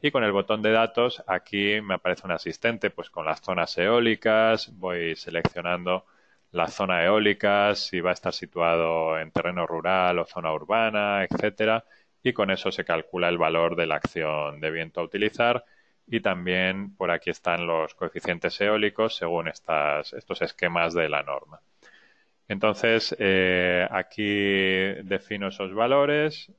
Y con el botón de datos, aquí me aparece un asistente, pues con las zonas eólicas, voy seleccionando la zona eólica, si va a estar situado en terreno rural o zona urbana, etcétera, y con eso se calcula el valor de la acción de viento a utilizar. Y también por aquí están los coeficientes eólicos según estos esquemas de la norma. Entonces, aquí defino esos valores.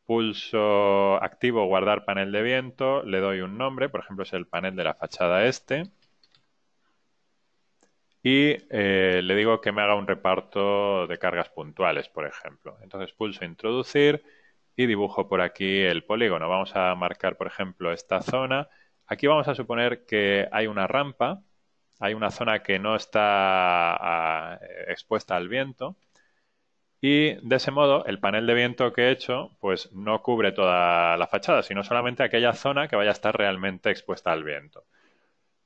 Pulso activo guardar panel de viento, le doy un nombre, por ejemplo es el panel de la fachada este, y le digo que me haga un reparto de cargas puntuales, por ejemplo. Entonces pulso introducir y dibujo por aquí el polígono. Vamos a marcar, por ejemplo, esta zona. Aquí vamos a suponer que hay una rampa, hay una zona que no está expuesta al viento. Y de ese modo, el panel de viento que he hecho, pues no cubre toda la fachada, sino solamente aquella zona que vaya a estar realmente expuesta al viento.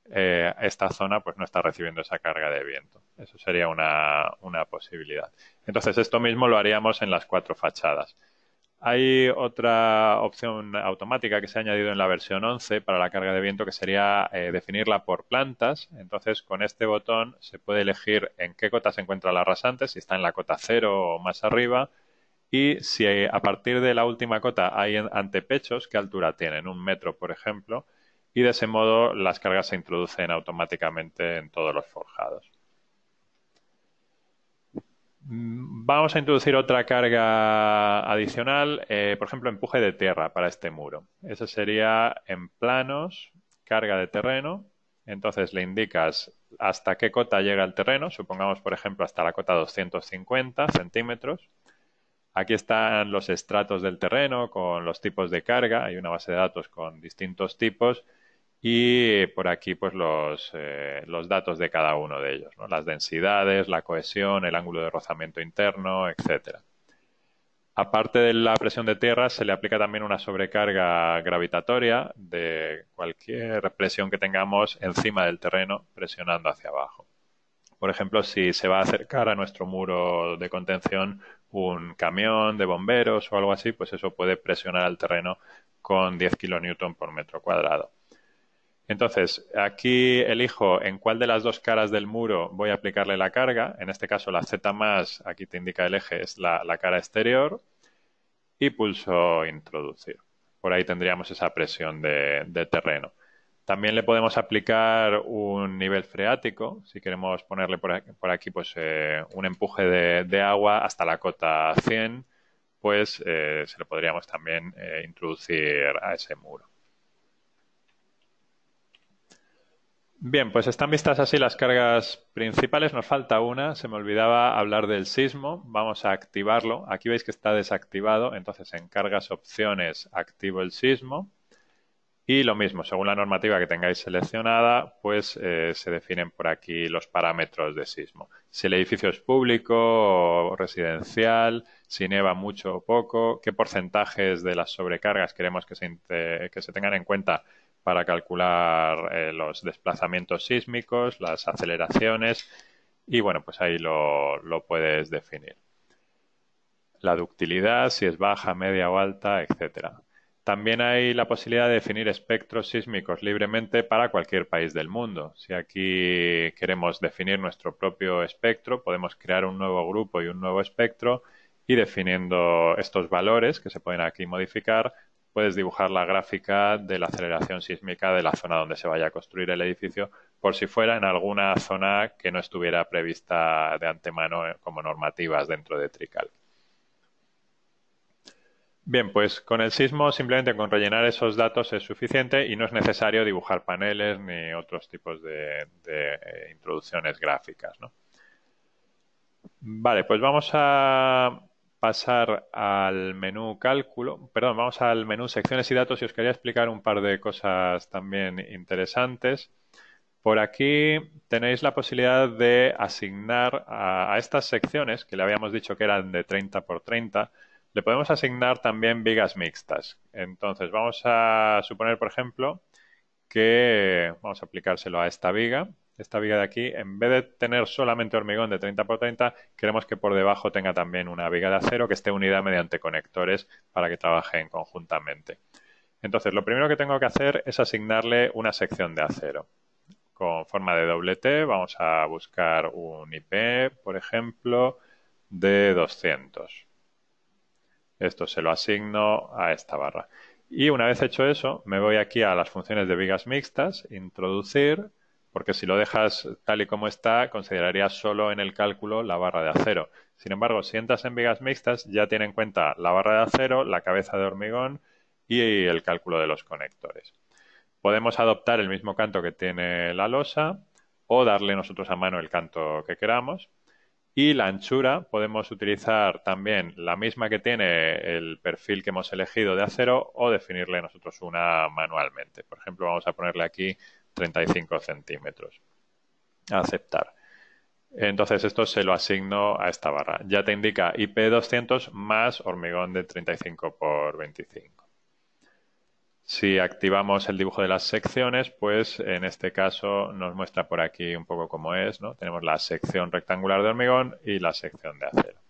Esta zona pues no está recibiendo esa carga de viento. Eso sería una posibilidad. Entonces, esto mismo lo haríamos en las 4 fachadas. Hay otra opción automática que se ha añadido en la versión 11 para la carga de viento, que sería definirla por plantas. Entonces, con este botón se puede elegir en qué cota se encuentra la rasante, si está en la cota 0 o más arriba, y si a partir de la última cota hay antepechos, qué altura tienen, 1 metro, por ejemplo, y de ese modo las cargas se introducen automáticamente en todos los forjados. Vamos a introducir otra carga adicional, por ejemplo, empuje de tierra para este muro. Ese sería en planos, carga de terreno. Entonces le indicas hasta qué cota llega el terreno, supongamos, por ejemplo, hasta la cota 250 centímetros. Aquí están los estratos del terreno con los tipos de carga. Hay una base de datos con distintos tipos. Y por aquí pues los datos de cada uno de ellos, ¿no? Las densidades, la cohesión, el ángulo de rozamiento interno, etcétera. Aparte de la presión de tierra, se le aplica también una sobrecarga gravitatoria de cualquier presión que tengamos encima del terreno presionando hacia abajo. Por ejemplo, si se va a acercar a nuestro muro de contención un camión de bomberos o algo así, pues eso puede presionar al terreno con 10 kilonewton por metro cuadrado. Entonces, aquí elijo en cuál de las dos caras del muro voy a aplicarle la carga. En este caso, la Z+, aquí te indica el eje, es la cara exterior. Y pulso introducir. Por ahí tendríamos esa presión de terreno. También le podemos aplicar un nivel freático. Si queremos ponerle por aquí pues, un empuje de agua hasta la cota 100, pues se le podríamos también introducir a ese muro. Bien, pues están vistas así las cargas principales. Nos falta una. Se me olvidaba hablar del sismo. Vamos a activarlo. Aquí veis que está desactivado. Entonces, en cargas opciones, activo el sismo. Y lo mismo, según la normativa que tengáis seleccionada, pues se definen por aquí los parámetros de sismo. Si el edificio es público o residencial, si nieva mucho o poco, qué porcentajes de las sobrecargas queremos que se tengan en cuenta para calcular los desplazamientos sísmicos, las aceleraciones y bueno, pues ahí lo puedes definir. La ductilidad, si es baja, media o alta, etcétera. También hay la posibilidad de definir espectros sísmicos libremente para cualquier país del mundo. Si aquí queremos definir nuestro propio espectro, podemos crear un nuevo grupo y un nuevo espectro y definiendo estos valores que se pueden aquí modificar, puedes dibujar la gráfica de la aceleración sísmica de la zona donde se vaya a construir el edificio, por si fuera en alguna zona que no estuviera prevista de antemano como normativas dentro de Trical. Bien, pues con el sismo simplemente con rellenar esos datos es suficiente y no es necesario dibujar paneles ni otros tipos de introducciones gráficas, ¿no? Vale, pues vamos a pasar al menú cálculo, perdón, vamos al menú secciones y datos y os quería explicar un par de cosas también interesantes. Por aquí tenéis la posibilidad de asignar a estas secciones, que le habíamos dicho que eran de 30 por 30, le podemos asignar también vigas mixtas. Entonces vamos a suponer, por ejemplo, que vamos a aplicárselo a esta viga. Esta viga de aquí, en vez de tener solamente hormigón de 30 por 30, queremos que por debajo tenga también una viga de acero que esté unida mediante conectores para que trabajen conjuntamente. Entonces, lo primero que tengo que hacer es asignarle una sección de acero. Con forma de doble T vamos a buscar un IP, por ejemplo, de 200. Esto se lo asigno a esta barra. Y una vez hecho eso, me voy aquí a las funciones de vigas mixtas, introducir, porque si lo dejas tal y como está, considerarías solo en el cálculo la barra de acero. Sin embargo, si entras en vigas mixtas, ya tiene en cuenta la barra de acero, la cabeza de hormigón y el cálculo de los conectores. Podemos adoptar el mismo canto que tiene la losa o darle nosotros a mano el canto que queramos. Y la anchura podemos utilizar también la misma que tiene el perfil que hemos elegido de acero o definirle nosotros una manualmente. Por ejemplo, vamos a ponerle aquí 35 centímetros. Aceptar. Entonces esto se lo asigno a esta barra. Ya te indica IP200 más hormigón de 35 por 25. Si activamos el dibujo de las secciones, pues en este caso nos muestra por aquí un poco cómo es, ¿no? Tenemos la sección rectangular de hormigón y la sección de acero.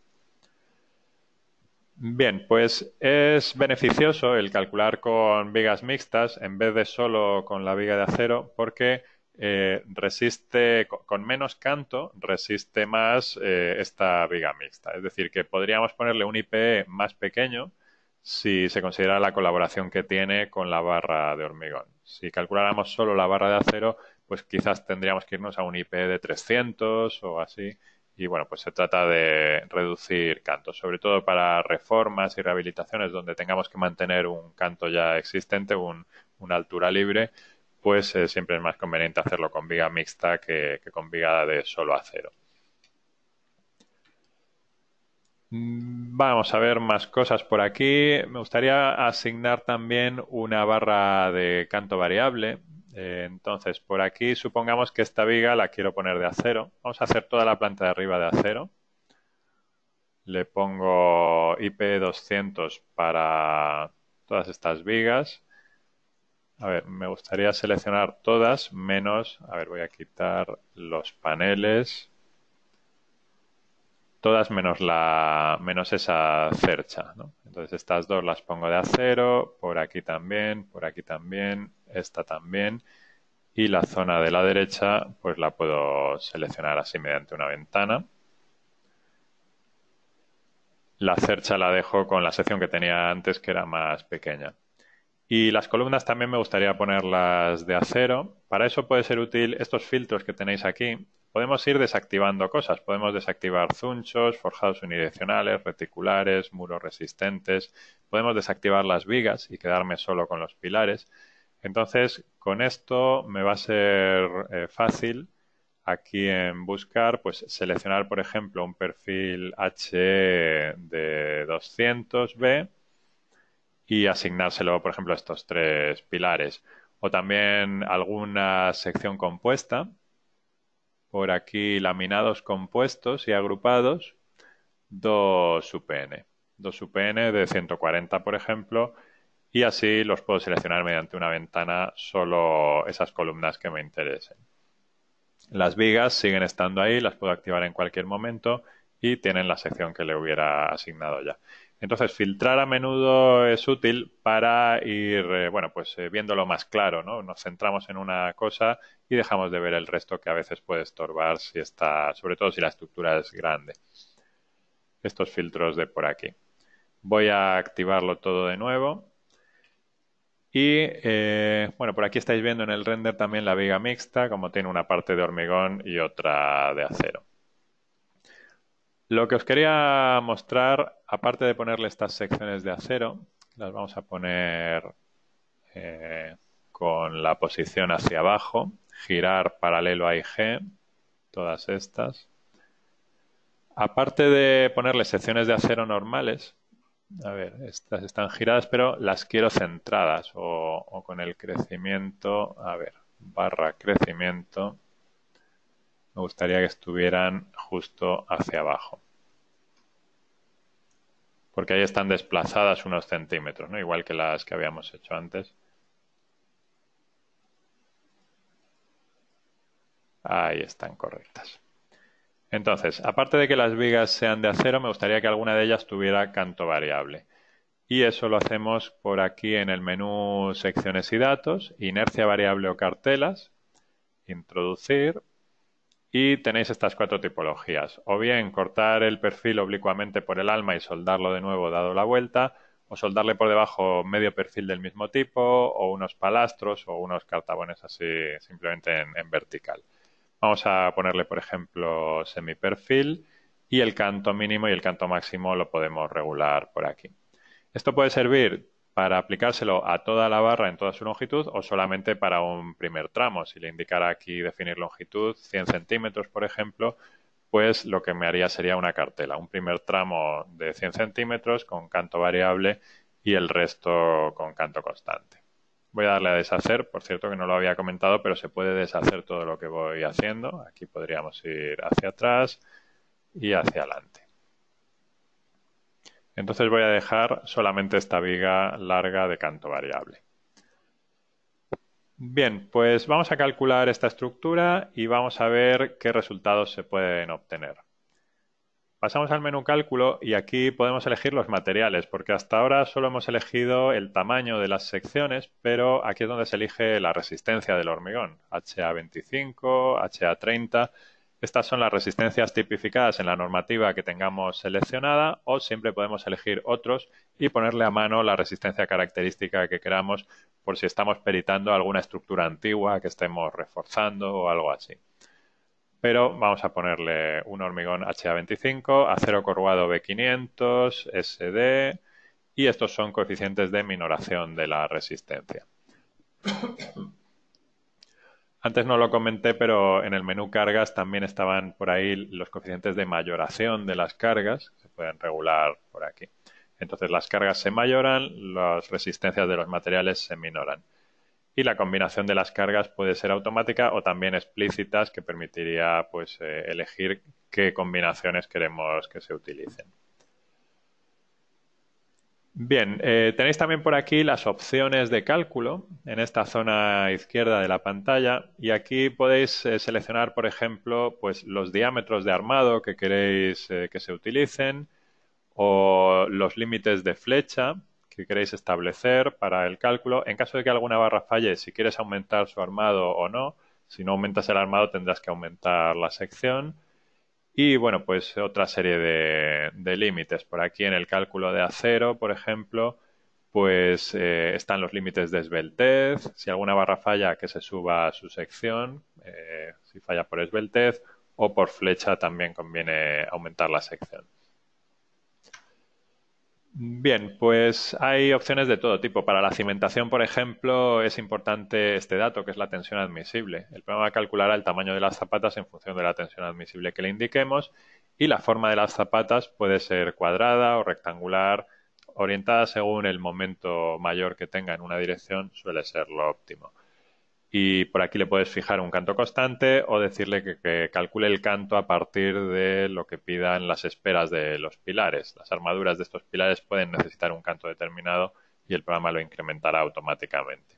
Bien, pues es beneficioso el calcular con vigas mixtas en vez de solo con la viga de acero porque resiste, con menos canto, resiste más esta viga mixta. Es decir, que podríamos ponerle un IPE más pequeño si se considera la colaboración que tiene con la barra de hormigón. Si calculáramos solo la barra de acero, pues quizás tendríamos que irnos a un IP de 300 o así. Y bueno, pues se trata de reducir cantos, sobre todo para reformas y rehabilitaciones donde tengamos que mantener un canto ya existente, una altura libre, pues siempre es más conveniente hacerlo con viga mixta que con viga de solo acero. Vamos a ver más cosas por aquí. Me gustaría asignar también una barra de canto variable. Entonces, por aquí supongamos que esta viga la quiero poner de acero. Vamos a hacer toda la planta de arriba de acero. Le pongo IP200 para todas estas vigas. A ver, me gustaría seleccionar todas menos, a ver, voy a quitar los paneles, todas menos esa cercha, ¿no? Entonces estas dos las pongo de acero, por aquí también, esta también, y la zona de la derecha pues la puedo seleccionar así mediante una ventana. La cercha la dejo con la sección que tenía antes, que era más pequeña. Y las columnas también me gustaría ponerlas de acero. Para eso puede ser útil estos filtros que tenéis aquí. Podemos ir desactivando cosas. Podemos desactivar zunchos, forjados unidireccionales, reticulares, muros resistentes. Podemos desactivar las vigas y quedarme solo con los pilares. Entonces, con esto me va a ser fácil aquí en buscar, pues seleccionar, por ejemplo, un perfil HE de 200B y asignárselo, por ejemplo, a estos tres pilares. O también alguna sección compuesta. Por aquí, laminados compuestos y agrupados, 2 UPN. 2 UPN de 140, por ejemplo, y así los puedo seleccionar mediante una ventana solo esas columnas que me interesen. Las vigas siguen estando ahí, las puedo activar en cualquier momento y tienen la sección que le hubiera asignado ya. Entonces, filtrar a menudo es útil para ir, viéndolo más claro, ¿no? Nos centramos en una cosa y dejamos de ver el resto que a veces puede estorbar si está, sobre todo si la estructura es grande. Estos filtros de por aquí. Voy a activarlo todo de nuevo. Y por aquí estáis viendo en el render también la viga mixta, como tiene una parte de hormigón y otra de acero. Lo que os quería mostrar, aparte de ponerle estas secciones de acero, las vamos a poner con la posición hacia abajo, girar paralelo a IG, todas estas. Aparte de ponerle secciones de acero normales, a ver, estas están giradas, pero las quiero centradas o con el crecimiento, a ver, barra crecimiento, me gustaría que estuvieran justo hacia abajo. Porque ahí están desplazadas unos centímetros, ¿no? Igual que las que habíamos hecho antes. Ahí están correctas. Entonces, aparte de que las vigas sean de acero, me gustaría que alguna de ellas tuviera canto variable. Y eso lo hacemos por aquí en el menú secciones y datos, inercia variable o cartelas, introducir, y tenéis estas 4 tipologías. O bien cortar el perfil oblicuamente por el alma y soldarlo de nuevo dado la vuelta, o soldarle por debajo medio perfil del mismo tipo, o unos palastros o unos cartabones así simplemente en vertical. Vamos a ponerle, por ejemplo, semiperfil y el canto mínimo y el canto máximo lo podemos regular por aquí. Esto puede servir para aplicárselo a toda la barra en toda su longitud o solamente para un primer tramo. Si le indicara aquí definir longitud, 100 centímetros, por ejemplo, pues lo que me haría sería una cartela. Un primer tramo de 100 centímetros con canto variable y el resto con canto constante. Voy a darle a deshacer, por cierto que no lo había comentado, pero se puede deshacer todo lo que voy haciendo. Aquí podríamos ir hacia atrás y hacia adelante. Entonces voy a dejar solamente esta viga larga de canto variable. Bien, pues vamos a calcular esta estructura y vamos a ver qué resultados se pueden obtener. Pasamos al menú cálculo y aquí podemos elegir los materiales, porque hasta ahora solo hemos elegido el tamaño de las secciones, pero aquí es donde se elige la resistencia del hormigón, HA25, HA30. Estas son las resistencias tipificadas en la normativa que tengamos seleccionada o siempre podemos elegir otros y ponerle a mano la resistencia característica que queramos por si estamos peritando alguna estructura antigua que estemos reforzando o algo así. Pero vamos a ponerle un hormigón HA25, acero corrugado B500, SD y estos son coeficientes de minoración de la resistencia. Antes no lo comenté, pero en el menú cargas también estaban por ahí los coeficientes de mayoración de las cargas, se pueden regular por aquí. Entonces las cargas se mayoran, las resistencias de los materiales se minoran. Y la combinación de las cargas puede ser automática o también explícitas, que permitiría pues, elegir qué combinaciones queremos que se utilicen. Bien, tenéis también por aquí las opciones de cálculo en esta zona izquierda de la pantalla y aquí podéis seleccionar, por ejemplo, pues los diámetros de armado que queréis que se utilicen o los límites de flecha que queréis establecer para el cálculo. En caso de que alguna barra falle, si quieres aumentar su armado o no, si no aumentas el armado tendrás que aumentar la sección. Y bueno, pues otra serie de límites. Por aquí en el cálculo de acero, por ejemplo, pues están los límites de esbeltez. Si alguna barra falla, que se suba a su sección. Si falla por esbeltez o por flecha, también conviene aumentar la sección. Bien, pues hay opciones de todo tipo. Para la cimentación, por ejemplo, es importante este dato, que es la tensión admisible. El programa calculará el tamaño de las zapatas en función de la tensión admisible que le indiquemos y la forma de las zapatas puede ser cuadrada o rectangular, orientada según el momento mayor que tenga en una dirección, suele ser lo óptimo. Y por aquí le puedes fijar un canto constante o decirle que calcule el canto a partir de lo que pidan las esperas de los pilares. Las armaduras de estos pilares pueden necesitar un canto determinado y el programa lo incrementará automáticamente.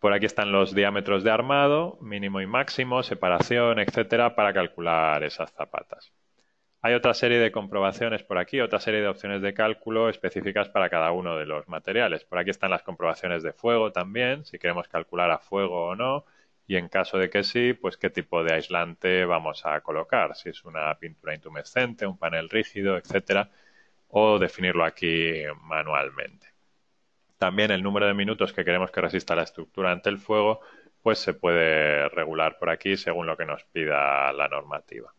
Por aquí están los diámetros de armado, mínimo y máximo, separación, etcétera, para calcular esas zapatas. Hay otra serie de comprobaciones por aquí, otra serie de opciones de cálculo específicas para cada uno de los materiales. Por aquí están las comprobaciones de fuego también, si queremos calcular a fuego o no, y en caso de que sí, pues qué tipo de aislante vamos a colocar, si es una pintura intumescente, un panel rígido, etcétera, o definirlo aquí manualmente. También el número de minutos que queremos que resista la estructura ante el fuego, pues se puede regular por aquí según lo que nos pida la normativa.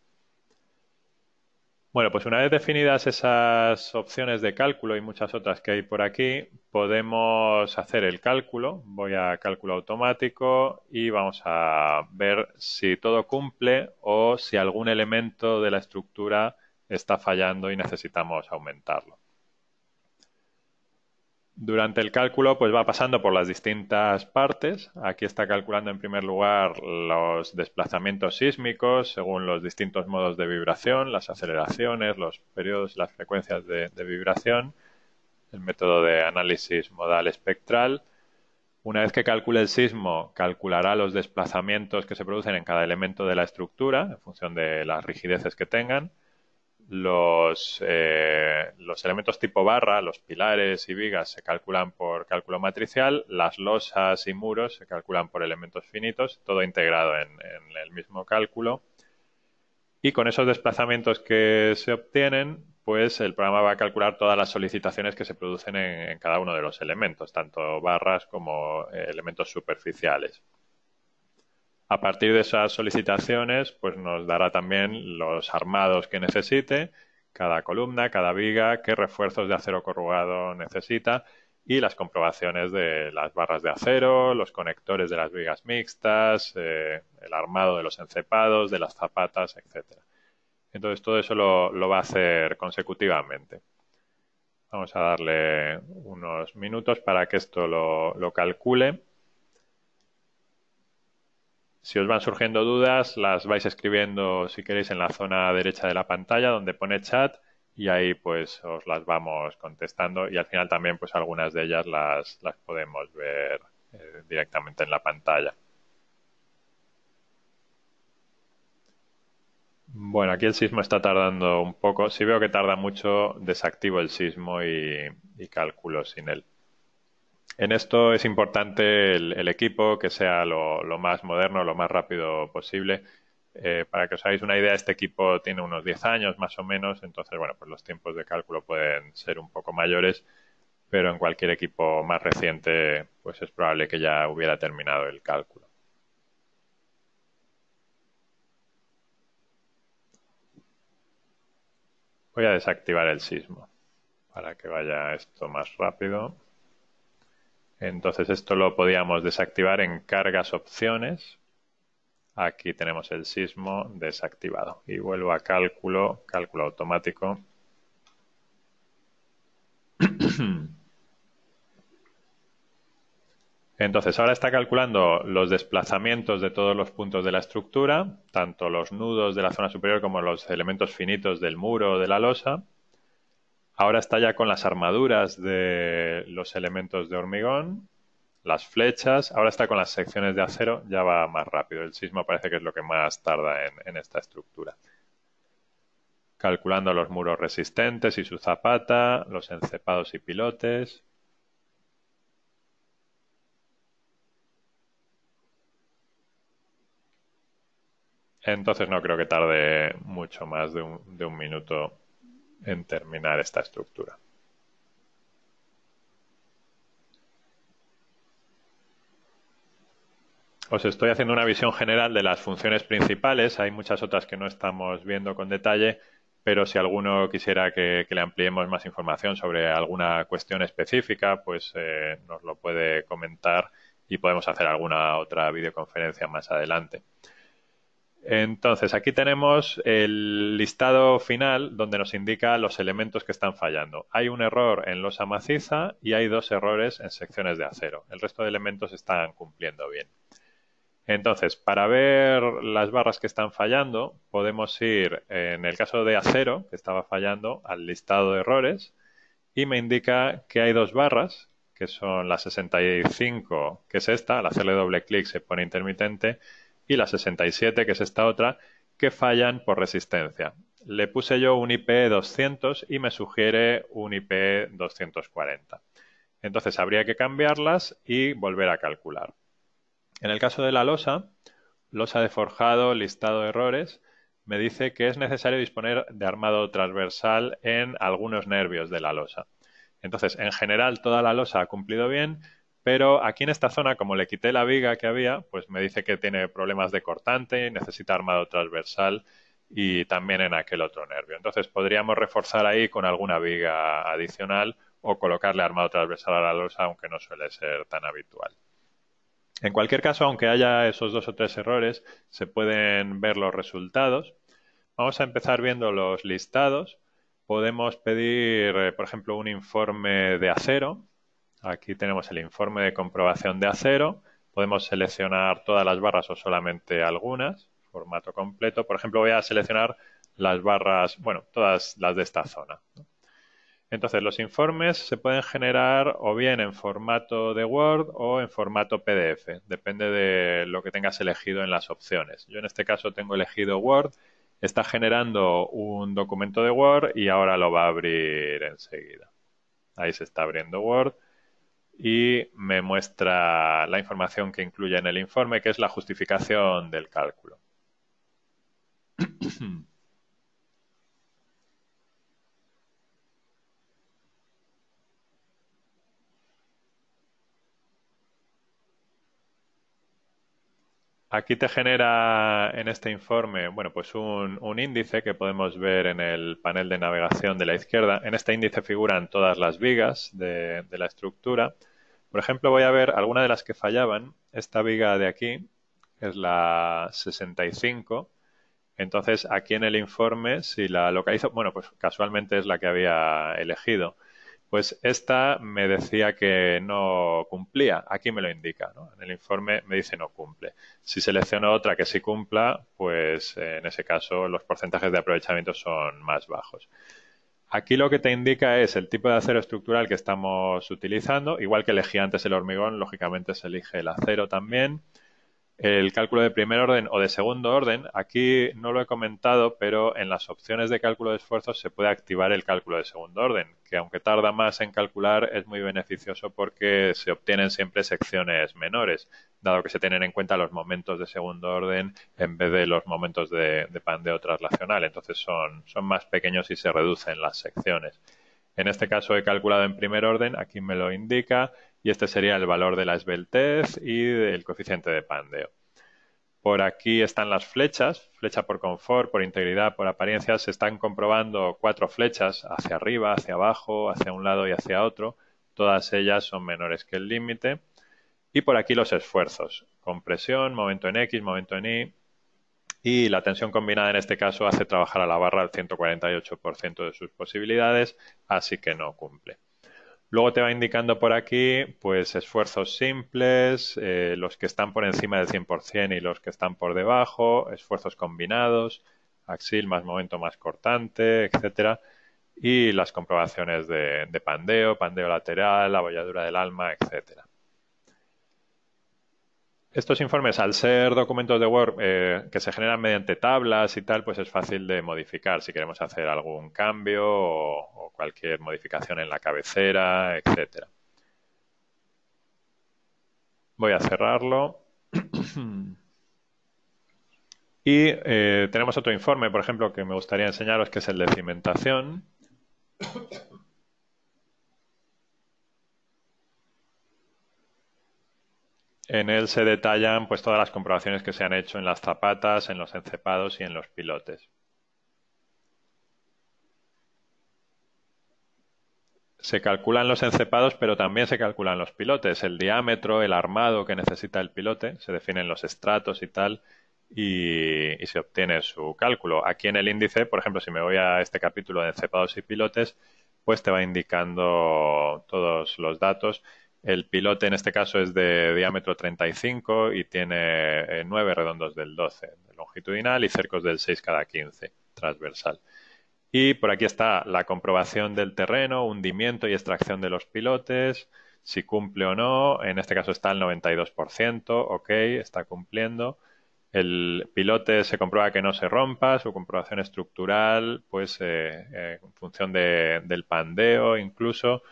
Bueno, pues una vez definidas esas opciones de cálculo y muchas otras que hay por aquí, podemos hacer el cálculo. Voy a cálculo automático y vamos a ver si todo cumple o si algún elemento de la estructura está fallando y necesitamos aumentarlo. Durante el cálculo, pues va pasando por las distintas partes. Aquí está calculando en primer lugar los desplazamientos sísmicos según los distintos modos de vibración, las aceleraciones, los periodos y las frecuencias de vibración, el método de análisis modal espectral. Una vez que calcule el sismo, calculará los desplazamientos que se producen en cada elemento de la estructura en función de las rigideces que tengan. Los elementos tipo barra, los pilares y vigas se calculan por cálculo matricial, las losas y muros se calculan por elementos finitos, todo integrado en el mismo cálculo. Y con esos desplazamientos que se obtienen, pues el programa va a calcular todas las solicitaciones que se producen en cada uno de los elementos, tanto barras como elementos superficiales. A partir de esas solicitaciones, pues nos dará también los armados que necesite, cada columna, cada viga, qué refuerzos de acero corrugado necesita y las comprobaciones de las barras de acero, los conectores de las vigas mixtas, el armado de los encepados, de las zapatas, etcétera. Entonces todo eso lo va a hacer consecutivamente. Vamos a darle unos minutos para que esto lo calcule. Si os van surgiendo dudas, las vais escribiendo, si queréis, en la zona derecha de la pantalla donde pone chat y ahí pues os las vamos contestando y al final también pues algunas de ellas las podemos ver directamente en la pantalla. Bueno, aquí el sismo está tardando un poco. Si veo que tarda mucho, desactivo el sismo y calculo sin él. En esto es importante el equipo que sea lo más moderno, lo más rápido posible. Para que os hagáis una idea, este equipo tiene unos 10 años más o menos, entonces, bueno, pues los tiempos de cálculo pueden ser un poco mayores, pero en cualquier equipo más reciente, pues es probable que ya hubiera terminado el cálculo. Voy a desactivar el sismo para que vaya esto más rápido. Entonces esto lo podíamos desactivar en cargas opciones. Aquí tenemos el sismo desactivado. Y vuelvo a cálculo, cálculo automático. Entonces ahora está calculando los desplazamientos de todos los puntos de la estructura, tanto los nudos de la zona superior como los elementos finitos del muro o de la losa. Ahora está ya con las armaduras de los elementos de hormigón, las flechas, ahora está con las secciones de acero, ya va más rápido. El sismo parece que es lo que más tarda en esta estructura. Calculando los muros resistentes y su zapata, los encepados y pilotes. Entonces no creo que tarde mucho más de un minuto en terminar esta estructura. Os estoy haciendo una visión general de las funciones principales. Hay muchas otras que no estamos viendo con detalle, pero si alguno quisiera que le ampliemos más información sobre alguna cuestión específica, pues nos lo puede comentar y podemos hacer alguna otra videoconferencia más adelante. Entonces, aquí tenemos el listado final donde nos indica los elementos que están fallando. Hay un error en losa maciza y hay 2 errores en secciones de acero. El resto de elementos están cumpliendo bien. Entonces, para ver las barras que están fallando, podemos ir, en el caso de acero, que estaba fallando, al listado de errores y me indica que hay 2 barras, que son la 65, que es esta, al hacerle doble clic se pone intermitente, y la 67, que es esta otra, que fallan por resistencia. Le puse yo un IP 200 y me sugiere un IP 240. Entonces habría que cambiarlas y volver a calcular. En el caso de la losa de forjado, listado de errores, me dice que es necesario disponer de armado transversal en algunos nervios de la losa. Entonces, en general, toda la losa ha cumplido bien, pero aquí en esta zona, como le quité la viga que había, pues me dice que tiene problemas de cortante, necesita armado transversal y también en aquel otro nervio. Entonces, podríamos reforzar ahí con alguna viga adicional o colocarle armado transversal a la losa, aunque no suele ser tan habitual. En cualquier caso, aunque haya esos 2 o 3 errores, se pueden ver los resultados. Vamos a empezar viendo los listados. Podemos pedir, por ejemplo, un informe de acero. Aquí tenemos el informe de comprobación de acero. Podemos seleccionar todas las barras o solamente algunas, formato completo. Por ejemplo, voy a seleccionar las barras, bueno, todas las de esta zona. Entonces, los informes se pueden generar o bien en formato de Word o en formato PDF. Depende de lo que tengas elegido en las opciones. Yo en este caso tengo elegido Word. Está generando un documento de Word y ahora lo va a abrir enseguida. Ahí se está abriendo Word y me muestra la información que incluye en el informe, que es la justificación del cálculo. Aquí te genera en este informe, bueno, pues un índice que podemos ver en el panel de navegación de la izquierda. En este índice figuran todas las vigas de la estructura. Por ejemplo, voy a ver alguna de las que fallaban. Esta viga de aquí es la 65. Entonces, aquí en el informe, si la localizo, bueno, pues casualmente es la que había elegido. Pues esta me decía que no cumplía. Aquí me lo indica, ¿no? En el informe me dice no cumple. Si selecciono otra que sí cumpla, pues en ese caso los porcentajes de aprovechamiento son más bajos. Aquí lo que te indica es el tipo de acero estructural que estamos utilizando. Igual que elegí antes el hormigón, lógicamente se elige el acero también. El cálculo de primer orden o de segundo orden, aquí no lo he comentado, pero en las opciones de cálculo de esfuerzos se puede activar el cálculo de segundo orden, que aunque tarda más en calcular, es muy beneficioso porque se obtienen siempre secciones menores, dado que se tienen en cuenta los momentos de segundo orden en vez de los momentos de pandeo traslacional. Entonces son más pequeños y se reducen las secciones. En este caso he calculado en primer orden, aquí me lo indica, y este sería el valor de la esbeltez y del coeficiente de pandeo. Por aquí están las flechas, flecha por confort, por integridad, por apariencia. Se están comprobando 4 flechas hacia arriba, hacia abajo, hacia un lado y hacia otro. Todas ellas son menores que el límite. Y por aquí los esfuerzos, compresión, momento en X, momento en Y. Y la tensión combinada en este caso hace trabajar a la barra al 148% de sus posibilidades, así que no cumple. Luego te va indicando por aquí, pues, esfuerzos simples, los que están por encima del 100% y los que están por debajo, esfuerzos combinados, axil más momento más cortante, etcétera. y las comprobaciones de pandeo, pandeo lateral, abolladura del alma, etcétera. Estos informes, al ser documentos de Word que se generan mediante tablas y tal, pues es fácil de modificar si queremos hacer algún cambio o cualquier modificación en la cabecera, etcétera. Voy a cerrarlo. Y tenemos otro informe, por ejemplo, que me gustaría enseñaros, que es el de cimentación. En él se detallan pues todas las comprobaciones que se han hecho en las zapatas, en los encepados y en los pilotes. Se calculan los encepados, pero también se calculan los pilotes. El diámetro, el armado que necesita el pilote, se definen los estratos y tal, y se obtiene su cálculo. Aquí en el índice, por ejemplo, si me voy a este capítulo de encepados y pilotes, pues te va indicando todos los datos. El pilote en este caso es de diámetro 35 y tiene 9 redondos del 12 de longitudinal y cercos del 6 cada 15 transversal. Y por aquí está la comprobación del terreno, hundimiento y extracción de los pilotes, si cumple o no. En este caso está el 92%, ok, está cumpliendo. El pilote se comprueba que no se rompa, su comprobación estructural, pues en función del pandeo incluso,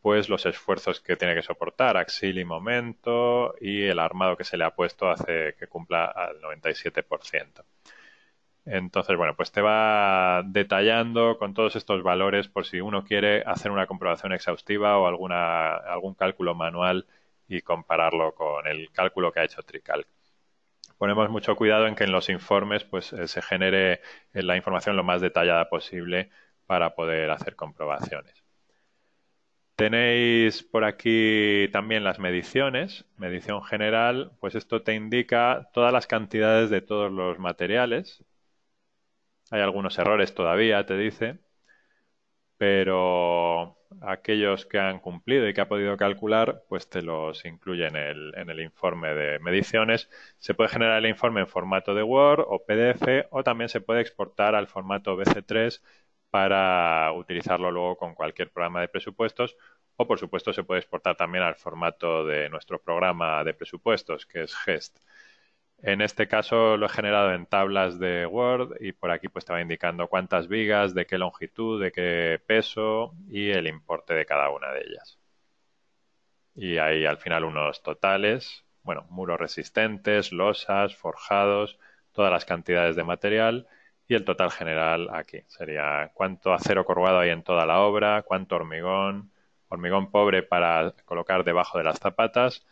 pues los esfuerzos que tiene que soportar, axil y momento, y el armado que se le ha puesto hace que cumpla al 97%. Entonces, bueno, pues te va detallando con todos estos valores por si uno quiere hacer una comprobación exhaustiva o algún cálculo manual y compararlo con el cálculo que ha hecho Tricalc. Ponemos mucho cuidado en que en los informes pues se genere la información lo más detallada posible para poder hacer comprobaciones. Tenéis por aquí también las mediciones, medición general, pues esto te indica todas las cantidades de todos los materiales. Hay algunos errores todavía, te dice, pero aquellos que han cumplido y que ha podido calcular, pues te los incluye en el informe de mediciones. Se puede generar el informe en formato de Word o PDF o también se puede exportar al formato BC3 para utilizarlo luego con cualquier programa de presupuestos o, por supuesto, se puede exportar también al formato de nuestro programa de presupuestos, que es GEST. En este caso lo he generado en tablas de Word y por aquí pues te va indicando cuántas vigas, de qué longitud, de qué peso y el importe de cada una de ellas. Y hay al final unos totales, bueno, muros resistentes, losas, forjados, todas las cantidades de material y el total general aquí. Sería cuánto acero corrugado hay en toda la obra, cuánto hormigón, hormigón pobre para colocar debajo de las zapatas,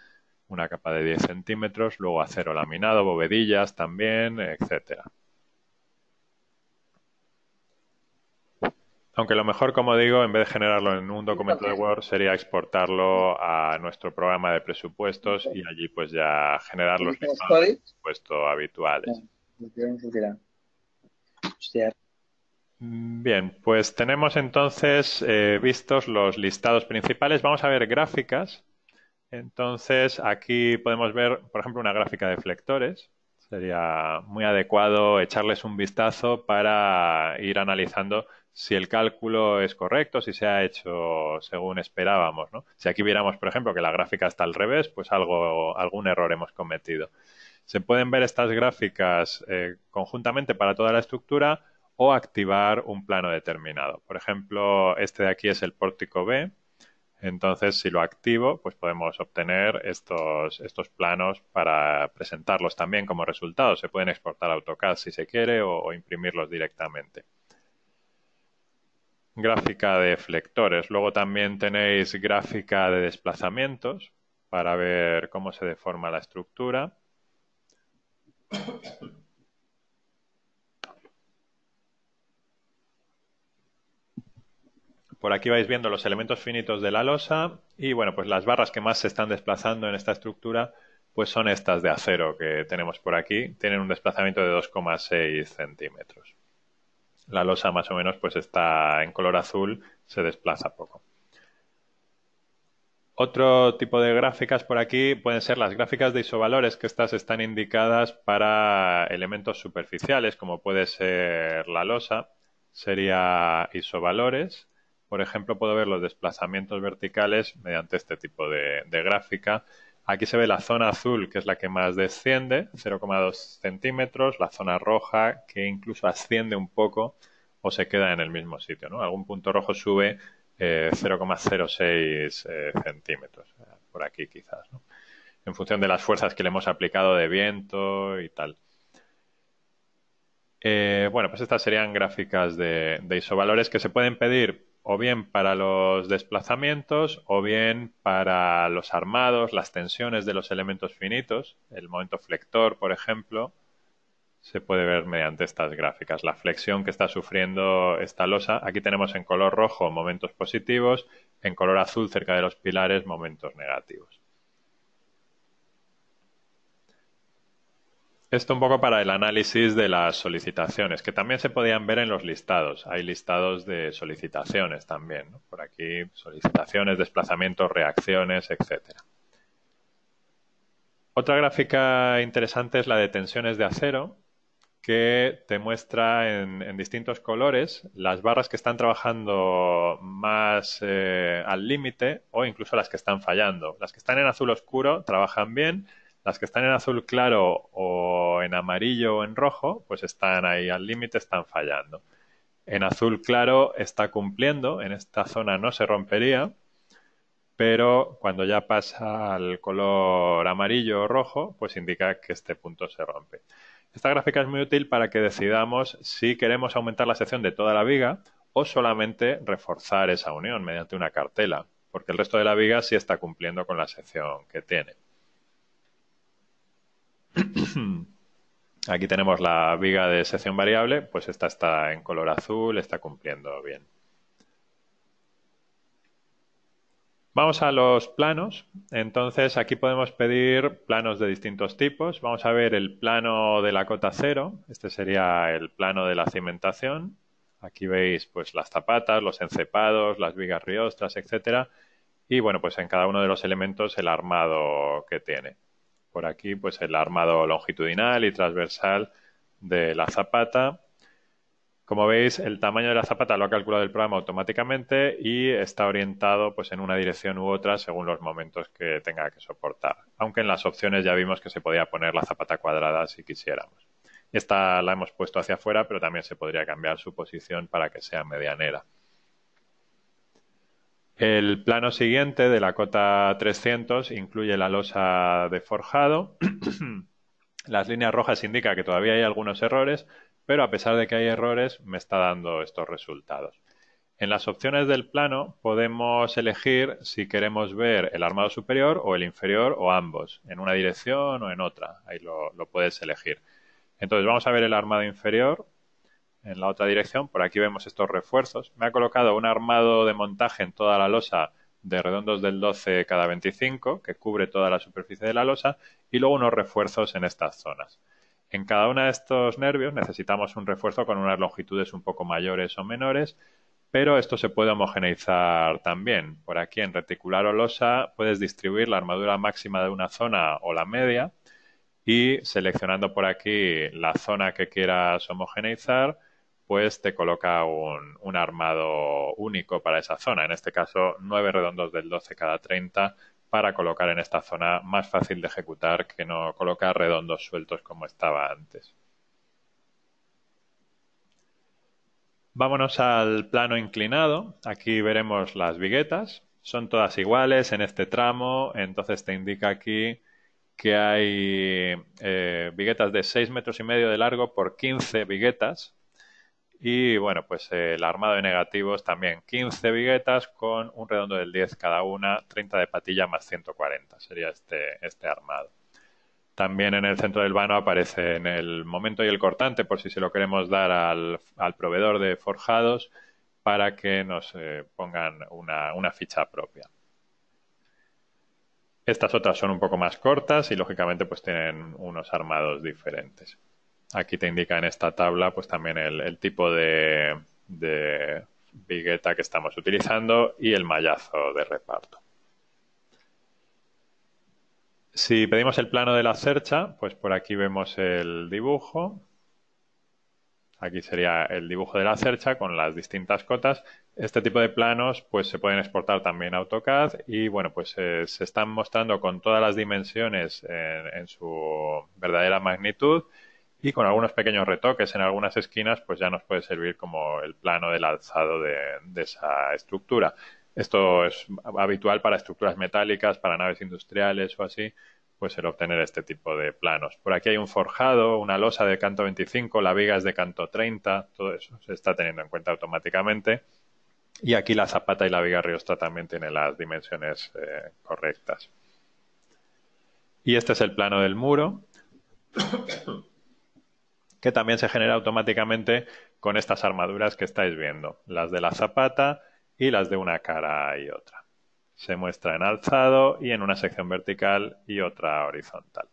una capa de 10 centímetros, luego acero laminado, bovedillas también, etcétera. Aunque lo mejor, como digo, en vez de generarlo en un documento de Word, sería exportarlo a nuestro programa de presupuestos y allí pues ya generar los listados de presupuesto habituales. Bien, pues tenemos entonces vistos los listados principales. Vamos a ver gráficas. Entonces, aquí podemos ver, por ejemplo, una gráfica de flectores. Sería muy adecuado echarles un vistazo para ir analizando si el cálculo es correcto, si se ha hecho según esperábamos, ¿no? Si aquí viéramos, por ejemplo, que la gráfica está al revés, pues algún error hemos cometido. Se pueden ver estas gráficas conjuntamente para toda la estructura o activar un plano determinado. Por ejemplo, este de aquí es el pórtico B. Entonces, si lo activo, pues podemos obtener estos planos para presentarlos también como resultados. Se pueden exportar a AutoCAD si se quiere o imprimirlos directamente. Gráfica de flectores. Luego también tenéis gráfica de desplazamientos para ver cómo se deforma la estructura. Por aquí vais viendo los elementos finitos de la losa y bueno, pues las barras que más se están desplazando en esta estructura pues son estas de acero que tenemos por aquí. Tienen un desplazamiento de 2,6 centímetros. La losa más o menos pues está en color azul, se desplaza poco. Otro tipo de gráficas por aquí pueden ser las gráficas de isovalores, que estas están indicadas para elementos superficiales, como puede ser la losa. sería isovalores. Por ejemplo, puedo ver los desplazamientos verticales mediante este tipo de gráfica. Aquí se ve la zona azul, que es la que más desciende, 0,2 centímetros, la zona roja, que incluso asciende un poco o se queda en el mismo sitio, ¿no? Algún punto rojo sube 0,06 centímetros, por aquí quizás, ¿no? En función de las fuerzas que le hemos aplicado de viento y tal. Bueno, pues estas serían gráficas de isovalores que se pueden pedir o bien para los desplazamientos o bien para los armados, las tensiones de los elementos finitos. El momento flector, por ejemplo, se puede ver mediante estas gráficas. La flexión que está sufriendo esta losa. Aquí tenemos en color rojo momentos positivos, en color azul cerca de los pilares momentos negativos. Esto un poco para el análisis de las solicitaciones, que también se podían ver en los listados. Hay listados de solicitaciones también, ¿no? Por aquí, solicitaciones, desplazamientos, reacciones, etcétera. Otra gráfica interesante es la de tensiones de acero, que te muestra en distintos colores las barras que están trabajando más al límite o incluso las que están fallando. Las que están en azul oscuro trabajan bien, las que están en azul claro o en amarillo o en rojo, pues están ahí al límite, están fallando. En azul claro está cumpliendo, en esta zona no se rompería, pero cuando ya pasa al color amarillo o rojo, pues indica que este punto se rompe. Esta gráfica es muy útil para que decidamos si queremos aumentar la sección de toda la viga o solamente reforzar esa unión mediante una cartela, porque el resto de la viga sí está cumpliendo con la sección que tiene. Aquí tenemos la viga de sección variable, pues esta está en color azul, está cumpliendo bien. Vamos a los planos. Entonces aquí podemos pedir planos de distintos tipos. Vamos a ver el plano de la cota cero. Este sería el plano de la cimentación. Aquí veis pues las zapatas, los encepados, las vigas riostras, etcétera. Y bueno, pues en cada uno de los elementos el armado que tiene. Por aquí pues el armado longitudinal y transversal de la zapata. Como veis, el tamaño de la zapata lo ha calculado el programa automáticamente y está orientado pues, en una dirección u otra según los momentos que tenga que soportar. Aunque en las opciones ya vimos que se podía poner la zapata cuadrada si quisiéramos. Esta la hemos puesto hacia afuera, pero también se podría cambiar su posición para que sea medianera. El plano siguiente de la cota 300 incluye la losa de forjado. Las líneas rojas indican que todavía hay algunos errores, pero a pesar de que hay errores, me está dando estos resultados. En las opciones del plano podemos elegir si queremos ver el armado superior o el inferior o ambos, en una dirección o en otra. Ahí lo puedes elegir. Entonces vamos a ver el armado inferior en la otra dirección. Por aquí vemos estos refuerzos. Me ha colocado un armado de montaje en toda la losa de redondos del 12 cada 25, que cubre toda la superficie de la losa, y luego unos refuerzos en estas zonas. En cada uno de estos nervios necesitamos un refuerzo con unas longitudes un poco mayores o menores, pero esto se puede homogeneizar también. Por aquí en reticular o losa puedes distribuir la armadura máxima de una zona o la media y seleccionando por aquí la zona que quieras homogeneizar, pues te coloca un armado único para esa zona. En este caso, 9 redondos del 12 cada 30 para colocar en esta zona más fácil de ejecutar que no colocar redondos sueltos como estaba antes. Vámonos al plano inclinado. Aquí veremos las viguetas. Son todas iguales en este tramo, entonces te indica aquí que hay viguetas de 6,5 metros de largo por 15 viguetas. Y bueno, pues el armado de negativos también 15 viguetas con un redondo del 10 cada una, 30 de patilla más 140. Sería este armado. También en el centro del vano aparece en el momento y el cortante, por si se lo queremos dar al proveedor de forjados para que nos pongan una ficha propia. Estas otras son un poco más cortas y lógicamente pues tienen unos armados diferentes. Aquí te indica en esta tabla pues también el tipo de vigueta que estamos utilizando y el mallazo de reparto. Si pedimos el plano de la cercha, pues por aquí vemos el dibujo. Aquí sería el dibujo de la cercha con las distintas cotas. Este tipo de planos pues se pueden exportar también a AutoCAD y bueno, pues se están mostrando con todas las dimensiones en su verdadera magnitud y con algunos pequeños retoques en algunas esquinas pues ya nos puede servir como el plano del alzado de esa estructura. Esto es habitual para estructuras metálicas, para naves industriales o así, pues el obtener este tipo de planos. Por aquí hay un forjado, una losa de canto 25, la viga es de canto 30, todo eso se está teniendo en cuenta automáticamente. Y aquí la zapata y la viga riostra también tienen las dimensiones correctas. Y este es el plano del muro, que también se genera automáticamente con estas armaduras que estáis viendo, las de la zapata y las de una cara y otra. Se muestra en alzado y en una sección vertical y otra horizontal.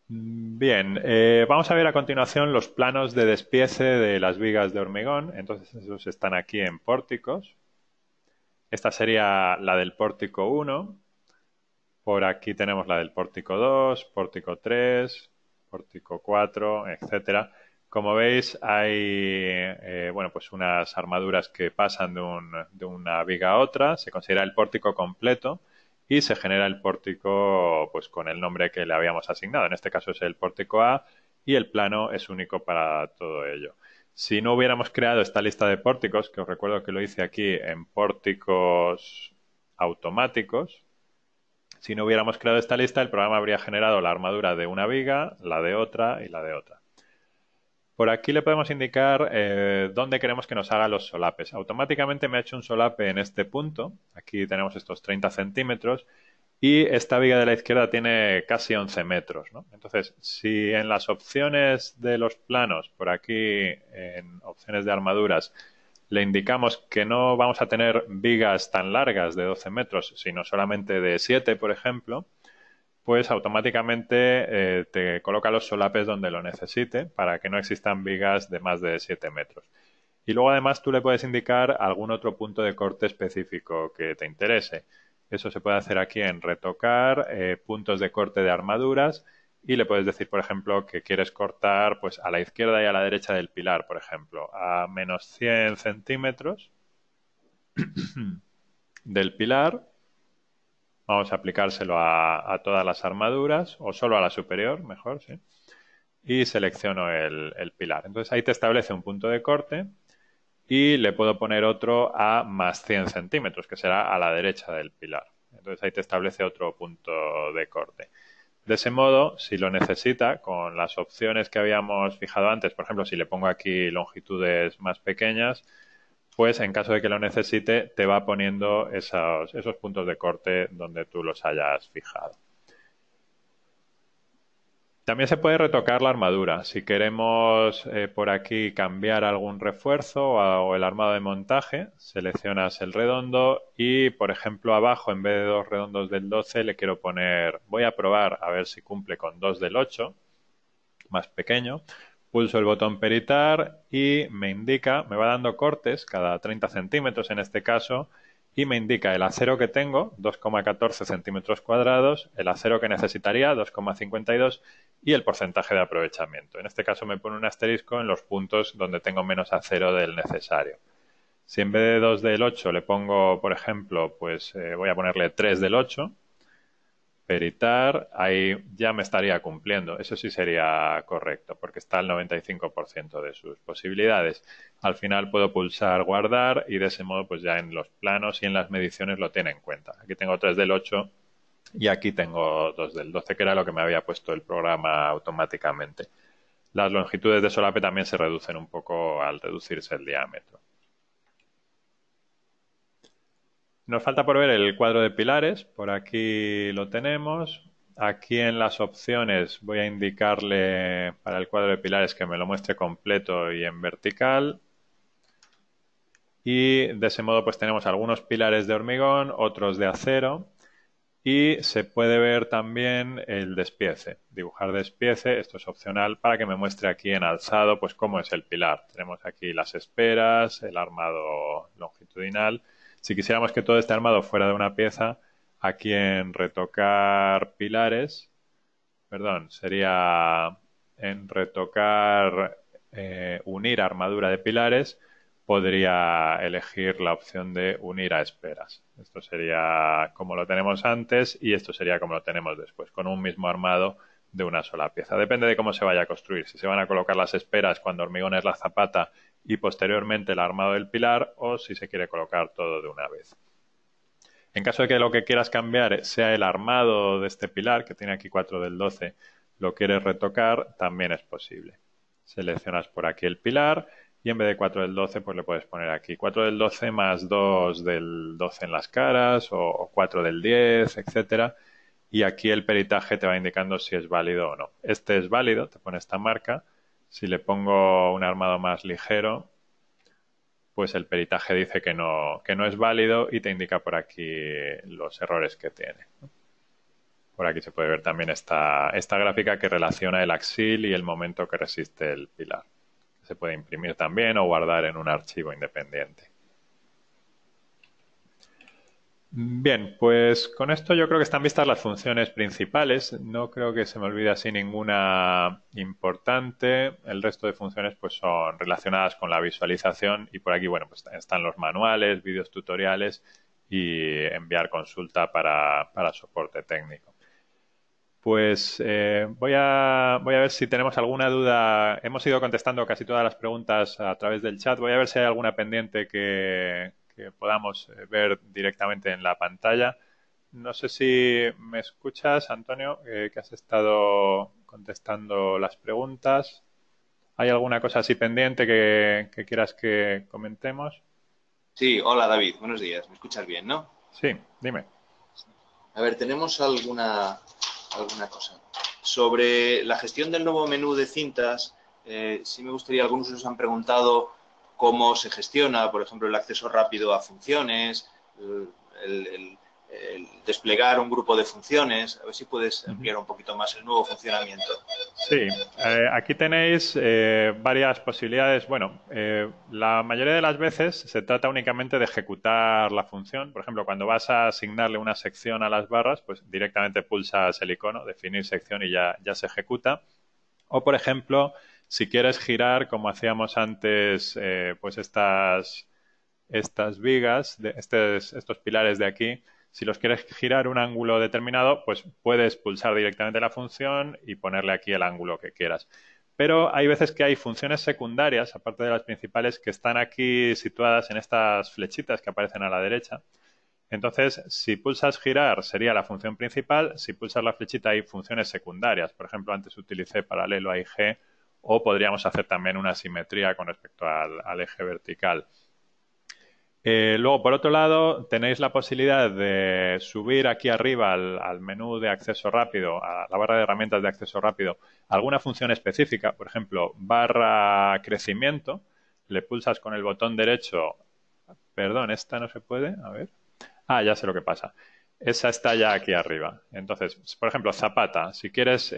Bien, vamos a ver a continuación los planos de despiece de las vigas de hormigón. Entonces, esos están aquí en pórticos. Esta sería la del pórtico 1. Por aquí tenemos la del pórtico 2, pórtico 3, pórtico 4, etcétera. Como veis, hay bueno, pues unas armaduras que pasan de una viga a otra. Se considera el pórtico completo y se genera el pórtico pues con el nombre que le habíamos asignado. En este caso es el pórtico A y el plano es único para todo ello. Si no hubiéramos creado esta lista de pórticos, que os recuerdo que lo hice aquí en pórticos automáticos, si no hubiéramos creado esta lista, el programa habría generado la armadura de una viga, la de otra y la de otra. Por aquí le podemos indicar dónde queremos que nos haga los solapes. Automáticamente me ha hecho un solape en este punto. Aquí tenemos estos 30 centímetros y esta viga de la izquierda tiene casi 11 metros, ¿no? Entonces, si en las opciones de los planos, por aquí en opciones de armaduras, le indicamos que no vamos a tener vigas tan largas de 12 metros, sino solamente de 7, por ejemplo, pues automáticamente te coloca los solapes donde lo necesite para que no existan vigas de más de 7 metros. Y luego además tú le puedes indicar algún otro punto de corte específico que te interese. Eso se puede hacer aquí en retocar, puntos de corte de armaduras y le puedes decir, por ejemplo, que quieres cortar pues a la izquierda y a la derecha del pilar, por ejemplo, a menos 100 centímetros del pilar. Vamos a aplicárselo a todas las armaduras o solo a la superior, mejor, sí. Y selecciono el pilar. Entonces ahí te establece un punto de corte y le puedo poner otro a más 100 centímetros, que será a la derecha del pilar. Entonces ahí te establece otro punto de corte. De ese modo, si lo necesita, con las opciones que habíamos fijado antes, por ejemplo, si le pongo aquí longitudes más pequeñas, pues en caso de que lo necesite, te va poniendo esos puntos de corte donde tú los hayas fijado. También se puede retocar la armadura. Si queremos por aquí cambiar algún refuerzo o el armado de montaje, seleccionas el redondo y, por ejemplo, abajo en vez de 2 redondos del 12 le quiero poner, voy a probar a ver si cumple con 2 del 8, más pequeño. Pulso el botón peritar y me indica, me va dando cortes cada 30 centímetros en este caso y me indica el acero que tengo, 2,14 centímetros cuadrados, el acero que necesitaría, 2,52 y el porcentaje de aprovechamiento. En este caso me pone un asterisco en los puntos donde tengo menos acero del necesario. Si en vez de 2 del 8 le pongo, por ejemplo, pues voy a ponerle 3 del 8, peritar, ahí ya me estaría cumpliendo. Eso sí sería correcto, porque está al 95% de sus posibilidades. Al final puedo pulsar guardar y de ese modo pues ya en los planos y en las mediciones lo tiene en cuenta. Aquí tengo 3 del 8 y aquí tengo 2 del 12, que era lo que me había puesto el programa automáticamente. Las longitudes de solape también se reducen un poco al reducirse el diámetro. Nos falta por ver el cuadro de pilares. Por aquí lo tenemos. Aquí en las opciones voy a indicarle para el cuadro de pilares que me lo muestre completo y en vertical. Y de ese modo pues tenemos algunos pilares de hormigón, otros de acero. Y se puede ver también el despiece. Dibujar despiece, esto es opcional para que me muestre aquí en alzado pues cómo es el pilar. Tenemos aquí las esperas, el armado longitudinal. Si quisiéramos que todo este armado fuera de una pieza, aquí en retocar pilares, perdón, sería en retocar, unir armadura de pilares, podría elegir la opción de unir a esperas. Esto sería como lo tenemos antes y esto sería como lo tenemos después, con un mismo armado de una sola pieza. Depende de cómo se vaya a construir, si se van a colocar las esperas cuando hormigones la zapata y posteriormente el armado del pilar, o si se quiere colocar todo de una vez. En caso de que lo que quieras cambiar sea el armado de este pilar, que tiene aquí 4 del 12, lo quieres retocar, también es posible. Seleccionas por aquí el pilar y en vez de 4 del 12, pues le puedes poner aquí 4 del 12 más 2 del 12 en las caras o 4 del 10, etcétera. Y aquí el peritaje te va indicando si es válido o no. Este es válido, te pone esta marca. Si le pongo un armado más ligero, pues el peritaje dice que no es válido y te indica por aquí los errores que tiene. Por aquí se puede ver también esta gráfica que relaciona el axil y el momento que resiste el pilar. Se puede imprimir también o guardar en un archivo independiente. Bien, pues con esto yo creo que están vistas las funciones principales. No creo que se me olvide así ninguna importante. El resto de funciones pues son relacionadas con la visualización y por aquí, bueno, pues están los manuales, vídeos tutoriales y enviar consulta para soporte técnico. Pues voy a ver si tenemos alguna duda. Hemos ido contestando casi todas las preguntas a través del chat. Voy a ver si hay alguna pendiente que podamos ver directamente en la pantalla. No sé si me escuchas, Antonio, que has estado contestando las preguntas. ¿Hay alguna cosa así pendiente que quieras que comentemos? Sí, hola David, buenos días. ¿Me escuchas bien, no? Sí, dime. A ver, tenemos alguna cosa. Sobre la gestión del nuevo menú de cintas, sí me gustaría, algunos nos han preguntado cómo se gestiona, por ejemplo, el acceso rápido a funciones, el, el- el desplegar un grupo de funciones. A ver si puedes ampliar un poquito más el nuevo funcionamiento. Sí, aquí tenéis varias posibilidades. Bueno, la mayoría de las veces se trata únicamente de ejecutar la función. Por ejemplo, cuando vas a asignarle una sección a las barras, pues directamente pulsas el icono, definir sección y ya se ejecuta. O, por ejemplo, si quieres girar, como hacíamos antes, pues estas vigas, estos pilares de aquí, si los quieres girar un ángulo determinado, pues puedes pulsar directamente la función y ponerle aquí el ángulo que quieras. Pero hay veces que hay funciones secundarias, aparte de las principales, que están aquí situadas en estas flechitas que aparecen a la derecha. Entonces, si pulsas girar sería la función principal, si pulsas la flechita hay funciones secundarias. Por ejemplo, antes utilicé paralelo a IG o podríamos hacer también una simetría con respecto al eje vertical. Luego, por otro lado, tenéis la posibilidad de subir aquí arriba al menú de acceso rápido, a la barra de herramientas de acceso rápido, alguna función específica, por ejemplo, barra crecimiento, le pulsas con el botón derecho, perdón, esta no se puede, a ver, ya sé lo que pasa, esa está ya aquí arriba. Entonces, por ejemplo, zapata, si quieres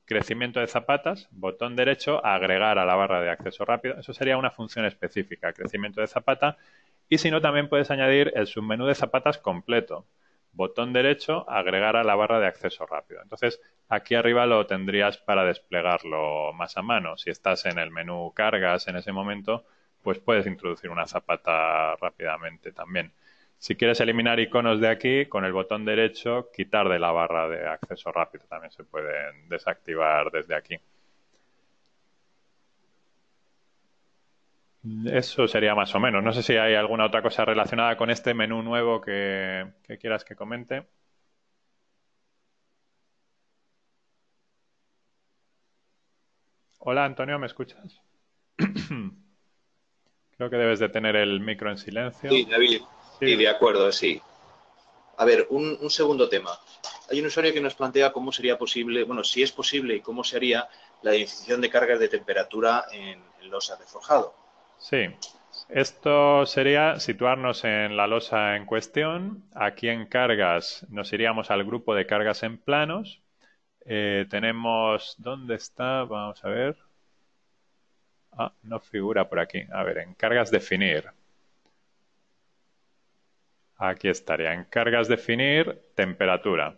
crecimiento de zapatas, botón derecho, agregar a la barra de acceso rápido. Eso sería una función específica, crecimiento de zapata. Y si no, también puedes añadir el submenú de zapatas completo. Botón derecho, agregar a la barra de acceso rápido. Entonces, aquí arriba lo tendrías para desplegarlo más a mano. Si estás en el menú cargas en ese momento, pues puedes introducir una zapata rápidamente también. Si quieres eliminar iconos de aquí, con el botón derecho, quitar de la barra de acceso rápido. También se pueden desactivar desde aquí. Eso sería más o menos. No sé si hay alguna otra cosa relacionada con este menú nuevo que quieras que comente. Hola, Antonio, ¿me escuchas? Creo que debes de tener el micro en Sí, silencio. David. Sí, Sí, dime. de acuerdo, sí. A ver, un segundo tema. Hay un usuario que nos plantea cómo sería posible, bueno, si es posible y cómo se haría la definición de cargas de temperatura en losa de forjado. Sí. Esto sería situarnos en la losa en cuestión. Aquí en cargas nos iríamos al grupo de cargas en planos. Tenemos, ¿dónde está? Vamos a ver. No figura por aquí. A ver, en cargas definir. Aquí estaría. En cargas definir temperatura.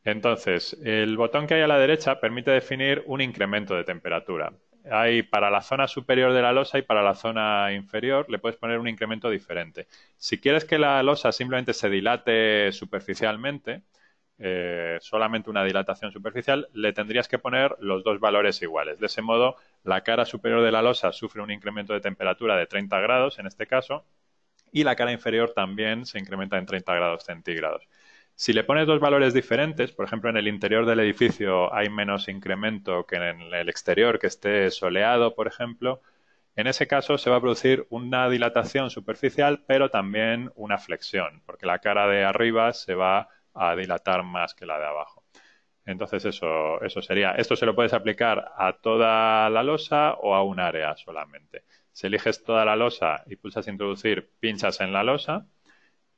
Entonces, el botón que hay a la derecha permite definir un incremento de temperatura. Hay para la zona superior de la losa y para la zona inferior le puedes poner un incremento diferente. Si quieres que la losa simplemente se dilate superficialmente, solamente una dilatación superficial, le tendrías que poner los dos valores iguales. De ese modo, la cara superior de la losa sufre un incremento de temperatura de 30 grados, en este caso, y la cara inferior también se incrementa en 30 grados centígrados. Si le pones dos valores diferentes, por ejemplo, en el interior del edificio hay menos incremento que en el exterior, que esté soleado, por ejemplo, en ese caso se va a producir una dilatación superficial, pero también una flexión, porque la cara de arriba se va a dilatar más que la de abajo. Entonces eso sería. Esto se lo puedes aplicar a toda la losa o a un área solamente. Si eliges toda la losa y pulsas introducir, pinchas en la losa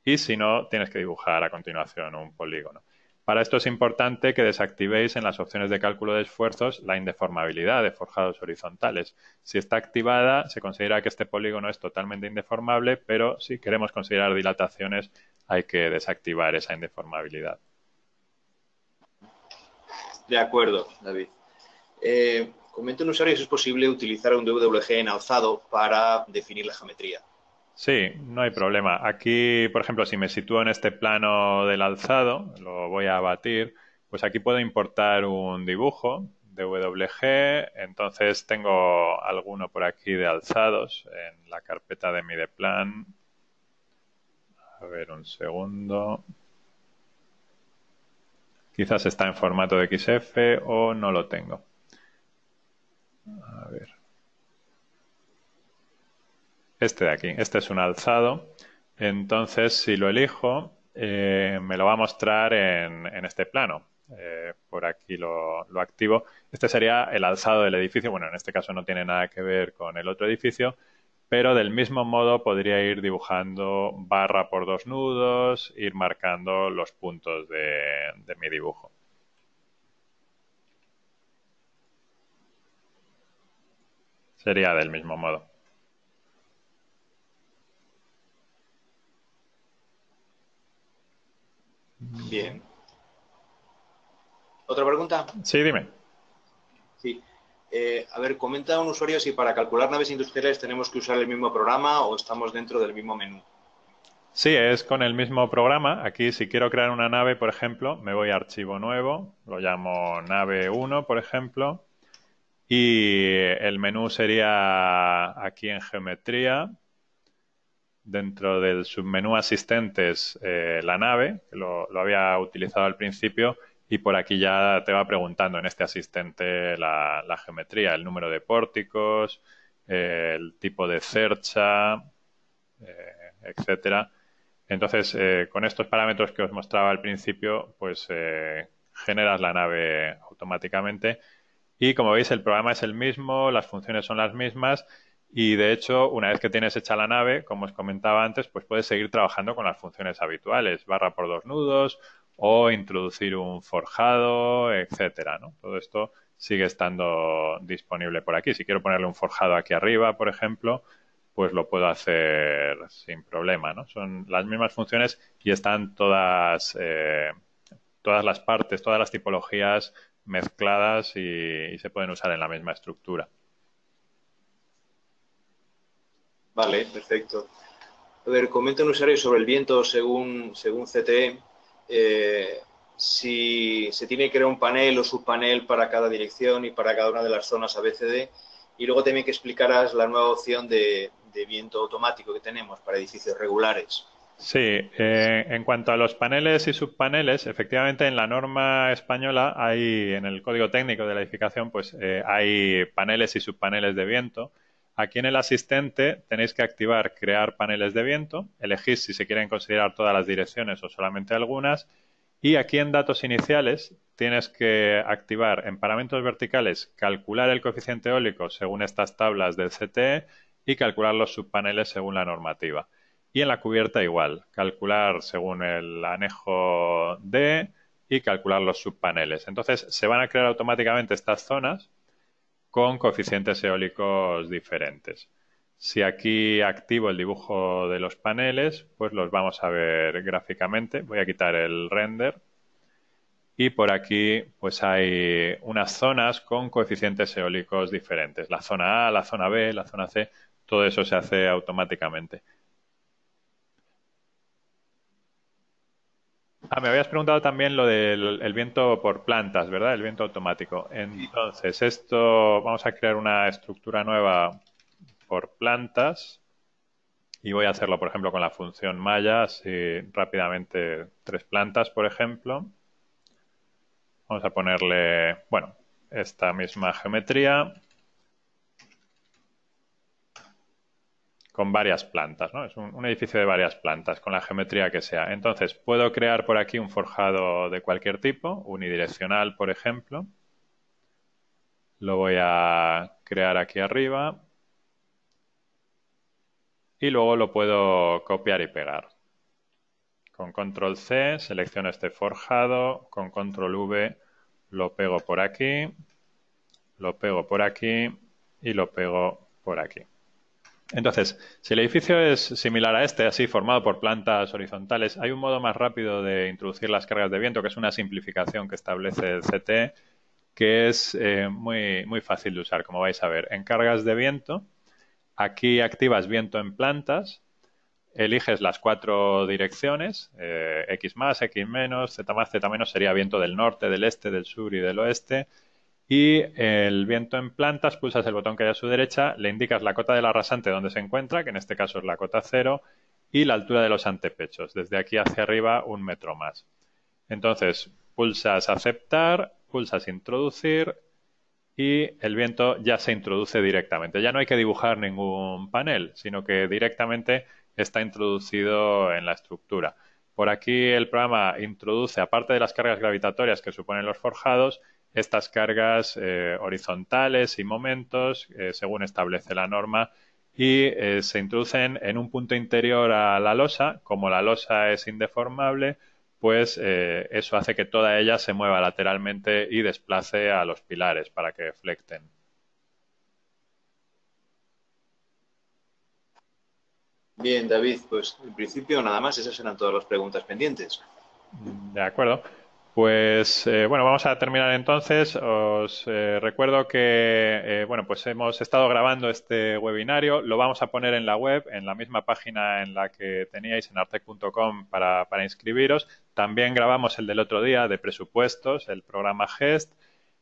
y si no, tienes que dibujar a continuación un polígono. Para esto es importante que desactivéis en las opciones de cálculo de esfuerzos la indeformabilidad de forjados horizontales. Si está activada, se considera que este polígono es totalmente indeformable, pero si queremos considerar dilataciones, hay que desactivar esa indeformabilidad. De acuerdo, David. Comenta un usuario si es posible utilizar un DWG en alzado para definir la geometría. Sí, no hay problema. Aquí, por ejemplo, si me sitúo en este plano del alzado, lo voy a abatir, pues aquí puedo importar un dibujo de WG, entonces tengo alguno por aquí de alzados en la carpeta de mi Mideplan. A ver, un segundo. Quizás está en formato de XF o no lo tengo. A ver. Este de aquí, este es un alzado. Entonces, si lo elijo, me lo va a mostrar en este plano. Por aquí lo activo. Este sería el alzado del edificio. Bueno, en este caso no tiene nada que ver con el otro edificio, pero del mismo modo podría ir dibujando barra por dos nudos, ir marcando los puntos de mi dibujo. Sería del mismo modo. Bien. ¿Otra pregunta? Sí, dime. Sí. A ver, comenta un usuario si para calcular naves industriales tenemos que usar el mismo programa o estamos dentro del mismo menú. Sí, es con el mismo programa. Aquí, si quiero crear una nave, por ejemplo, me voy a archivo nuevo, lo llamo nave 1, por ejemplo, y el menú sería aquí en geometría, dentro del submenú asistentes, la nave, que lo había utilizado al principio, y por aquí ya te va preguntando en este asistente la geometría, el número de pórticos, el tipo de cercha, etcétera. Entonces, con estos parámetros que os mostraba al principio, pues generas la nave automáticamente. Y como veis, el programa es el mismo, las funciones son las mismas y de hecho, una vez que tienes hecha la nave, como os comentaba antes, pues puedes seguir trabajando con las funciones habituales, barra por dos nudos o introducir un forjado, etcétera, ¿no? Todo esto sigue estando disponible por aquí. Si quiero ponerle un forjado aquí arriba, por ejemplo, pues lo puedo hacer sin problema, ¿no? Son las mismas funciones y están todas las partes, todas las tipologías mezcladas y se pueden usar en la misma estructura. Vale, perfecto. A ver, comenta un usuario sobre el viento según CTE. Si se tiene que crear un panel o subpanel para cada dirección y para cada una de las zonas ABCD. Y luego también que explicaras la nueva opción de viento automático que tenemos para edificios regulares. Sí, en cuanto a los paneles y subpaneles, efectivamente en la norma española hay, en el código técnico de la edificación, pues hay paneles y subpaneles de viento. Aquí en el asistente tenéis que activar crear paneles de viento, elegís si se quieren considerar todas las direcciones o solamente algunas, y aquí en datos iniciales tienes que activar en parámetros verticales calcular el coeficiente eólico según estas tablas del CTE y calcular los subpaneles según la normativa. Y en la cubierta igual, calcular según el anejo D y calcular los subpaneles. Entonces se van a crear automáticamente estas zonas con coeficientes eólicos diferentes. Si aquí activo el dibujo de los paneles, pues los vamos a ver gráficamente. Voy a quitar el render y por aquí pues hay unas zonas con coeficientes eólicos diferentes. La zona A, la zona B, la zona C, todo eso se hace automáticamente. Me habías preguntado también lo del el viento por plantas, ¿verdad? El viento automático. Entonces, esto vamos a crear una estructura nueva por plantas y voy a hacerlo, por ejemplo, con la función malla, así rápidamente 3 plantas, por ejemplo. Vamos a ponerle, bueno, esta misma geometría con varias plantas, ¿no? Es un edificio de varias plantas, con la geometría que sea. Entonces, puedo crear por aquí un forjado de cualquier tipo, unidireccional, por ejemplo. Lo voy a crear aquí arriba. Y luego lo puedo copiar y pegar. Con control C selecciono este forjado, con control V lo pego por aquí, lo pego por aquí y lo pego por aquí. Entonces, si el edificio es similar a este, así formado por plantas horizontales, hay un modo más rápido de introducir las cargas de viento, que es una simplificación que establece el CTE, que es muy fácil de usar, como vais a ver. En cargas de viento, aquí activas viento en plantas, eliges las 4 direcciones, X más, X menos, Z más, Z menos sería viento del norte, del este, del sur y del oeste. Y el viento en plantas, pulsas el botón que hay a su derecha, le indicas la cota del arrasante donde se encuentra, que en este caso es la cota 0, y la altura de los antepechos, desde aquí hacia arriba 1 metro más. Entonces, pulsas aceptar, pulsas introducir y el viento ya se introduce directamente. Ya no hay que dibujar ningún panel, sino que directamente está introducido en la estructura. Por aquí el programa introduce, aparte de las cargas gravitatorias que suponen los forjados, estas cargas horizontales y momentos, según establece la norma, y se introducen en un punto interior a la losa. Como la losa es indeformable, pues eso hace que toda ella se mueva lateralmente y desplace a los pilares para que flecten. Bien, David, pues en principio nada más, esas eran todas las preguntas pendientes. De acuerdo. Pues bueno, vamos a terminar entonces. Os recuerdo que bueno, pues hemos estado grabando este webinario. Lo vamos a poner en la web, en la misma página en la que teníais en artec.com para inscribiros. También grabamos el del otro día de presupuestos, el programa GEST.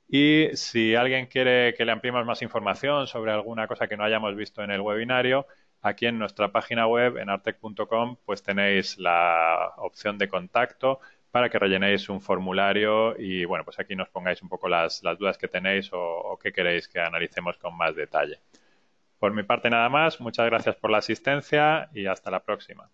Y si alguien quiere que le ampliemos más información sobre alguna cosa que no hayamos visto en el webinario, aquí en nuestra página web, en artec.com, pues tenéis la opción de contacto para que rellenéis un formulario y, bueno, pues aquí nos pongáis un poco las dudas que tenéis o qué queréis que analicemos con más detalle. Por mi parte nada más, muchas gracias por la asistencia y hasta la próxima.